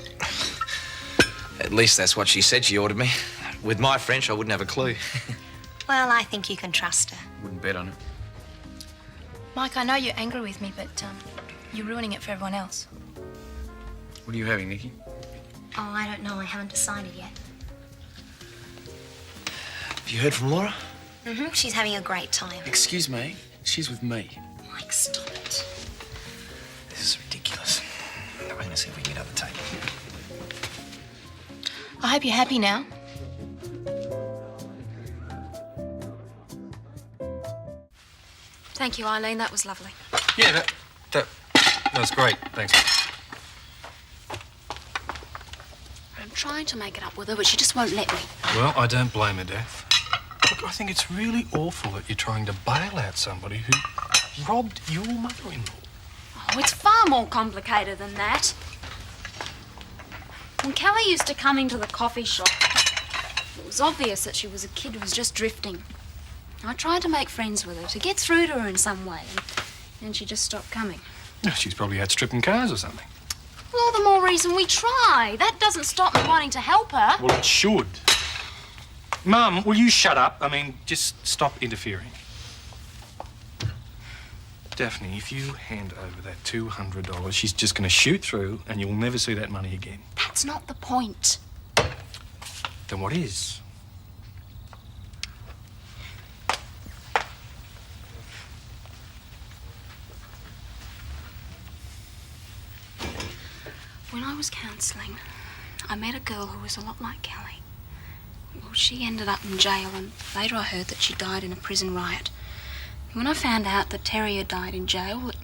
At least that's what she said she ordered me. With my French, I wouldn't have a clue. Well, I think you can trust her. Wouldn't bet on it. Mike, I know you're angry with me, but you're ruining it for everyone else. What are you having, Nikki? Oh, I don't know. I haven't decided yet. Have you heard from Laura? Mm-hmm. She's having a great time. Excuse me. She's with me. Mike, stop it. This is ridiculous. I'm going to see if we can get other table. I hope you're happy now. Thank you, Eileen. That was lovely. Yeah, that was great. Thanks. I'm trying to make it up with her, but she just won't let me. Well, I don't blame her, Daph. Look, I think it's really awful that you're trying to bail out somebody who robbed your mother-in-law. Oh, it's far more complicated than that. When Kelly used to come into the coffee shop, it was obvious that she was a kid who was just drifting. I tried to make friends with her, to get through to her in some way, and she just stopped coming. Oh, she's probably out stripping cars or something. Well, all the more reason we try. That doesn't stop me wanting to help her. Well, it should. Mum, will you shut up? I mean, just stop interfering. Daphne, if you hand over that $200, she's just going to shoot through and you'll never see that money again. That's not the point. Then what is? When I was counselling, I met a girl who was a lot like Kelly. Well, she ended up in jail, and later I heard that she died in a prison riot. When I found out that Terry had died in jail, it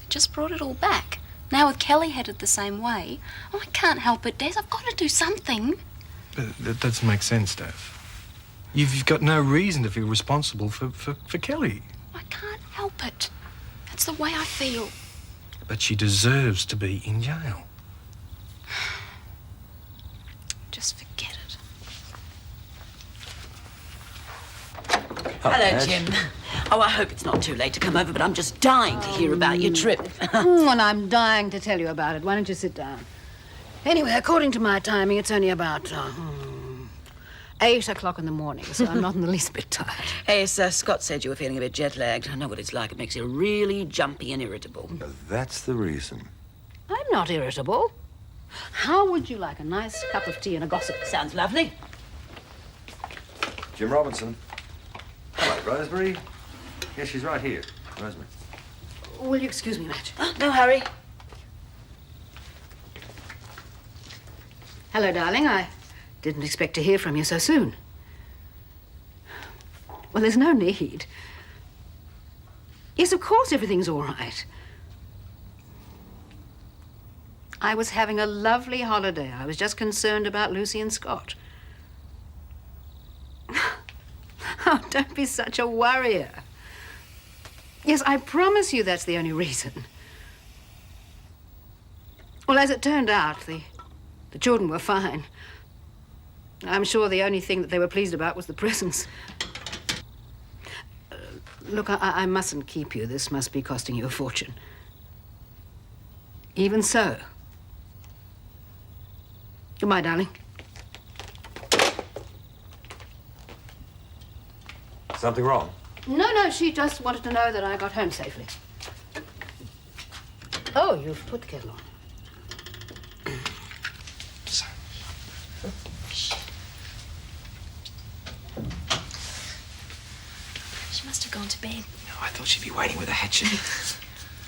just brought it all back. Now with Kelly headed the same way, I can't help it, Des. I've got to do something. But that doesn't make sense, Daph. You've got no reason to feel responsible for Kelly. I can't help it. That's the way I feel. But she deserves to be in jail. Just forget it. Hello, Jim. Oh, I hope it's not too late to come over, but I'm just dying to hear about your trip. And I'm dying to tell you about it. Why don't you sit down? Anyway, according to my timing, it's only about 8 o'clock in the morning, so I'm not in the least bit tired. Hey, Sir, Scott said you were feeling a bit jet-lagged. I know what it's like. It makes you really jumpy and irritable. That's the reason. I'm not irritable. How would you like a nice cup of tea and a gossip? Sounds lovely. Jim Robinson. Hello, Rosemary. Yes, she's right here. Rosemary. Will you excuse me, Madge? No hurry. Hello, darling. I didn't expect to hear from you so soon. Well, there's no need. Yes, of course everything's all right. I was having a lovely holiday. I was just concerned about Lucy and Scott. Oh, don't be such a worrier. Yes, I promise you that's the only reason. Well, as it turned out, the children were fine. I'm sure the only thing that they were pleased about was the presents. Look, I mustn't keep you. This must be costing you a fortune. Even so. Goodbye, darling. Something wrong? No, she just wanted to know that I got home safely. Oh, you've put the kettle on. She must have gone to bed. No, I thought she'd be waiting with a hatchet.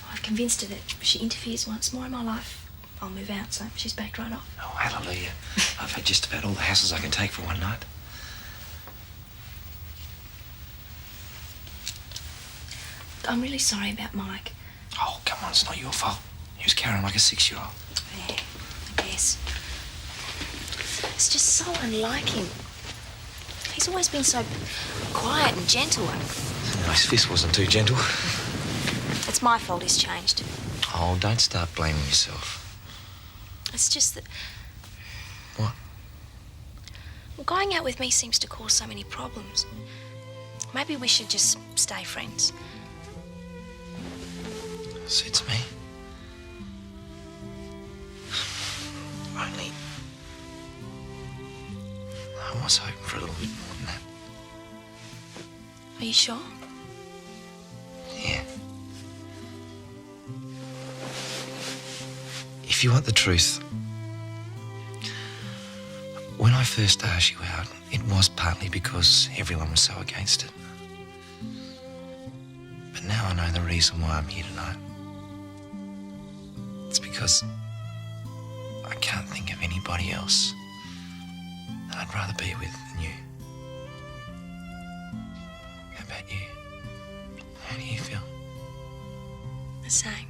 I've convinced her that if she interferes once more in my life, I'll move out, so she's backed right off. Oh, hallelujah. I've had just about all the hassles I can take for one night. I'm really sorry about Mike. Oh, come on, it's not your fault. He was carrying like a 6-year-old. Yeah, I guess. It's just so unlike him. He's always been so quiet and gentle. No, his fist wasn't too gentle. It's my fault he's changed. Oh, don't start blaming yourself. It's just that... What? Well, going out with me seems to cause so many problems. Maybe we should just stay friends. Suits me. Only... I was hoping for a little bit more than that. you sure? Yeah. If you want the truth, when I first asked you out, it was partly because everyone was so against it. But now I know the reason why I'm here tonight. It's because I can't think of anybody else that I'd rather be with than you. How about you? How do you feel? The same.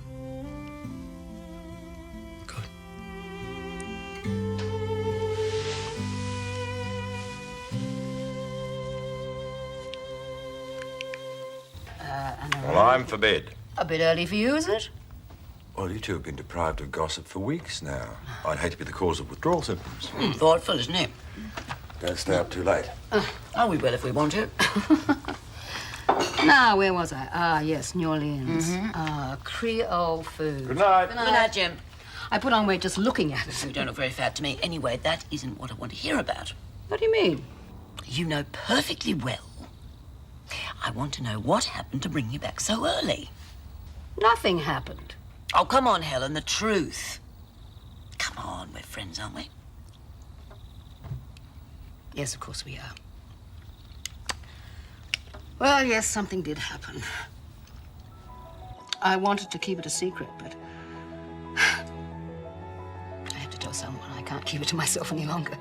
Well, I'm for bed. A bit early for you, is it? Well, you two have been deprived of gossip for weeks now. I'd hate to be the cause of withdrawal symptoms. Thoughtful, isn't it? Don't stay up too late. Oh, we will if we want to. Now, where was I? Ah, yes, New Orleans. Creole food. Good night. Good night, Jim. I put on weight just looking at it. You don't look very fat to me. Anyway, that isn't what I want to hear about. What do you mean? You know perfectly well. I want to know what happened to bring you back so early. Nothing happened. Oh, come on, Helen, the truth. Come on, we're friends, aren't we? Yes, of course we are. Well, yes, something did happen. I wanted to keep it a secret, but I had to tell someone. I can't keep it to myself any longer.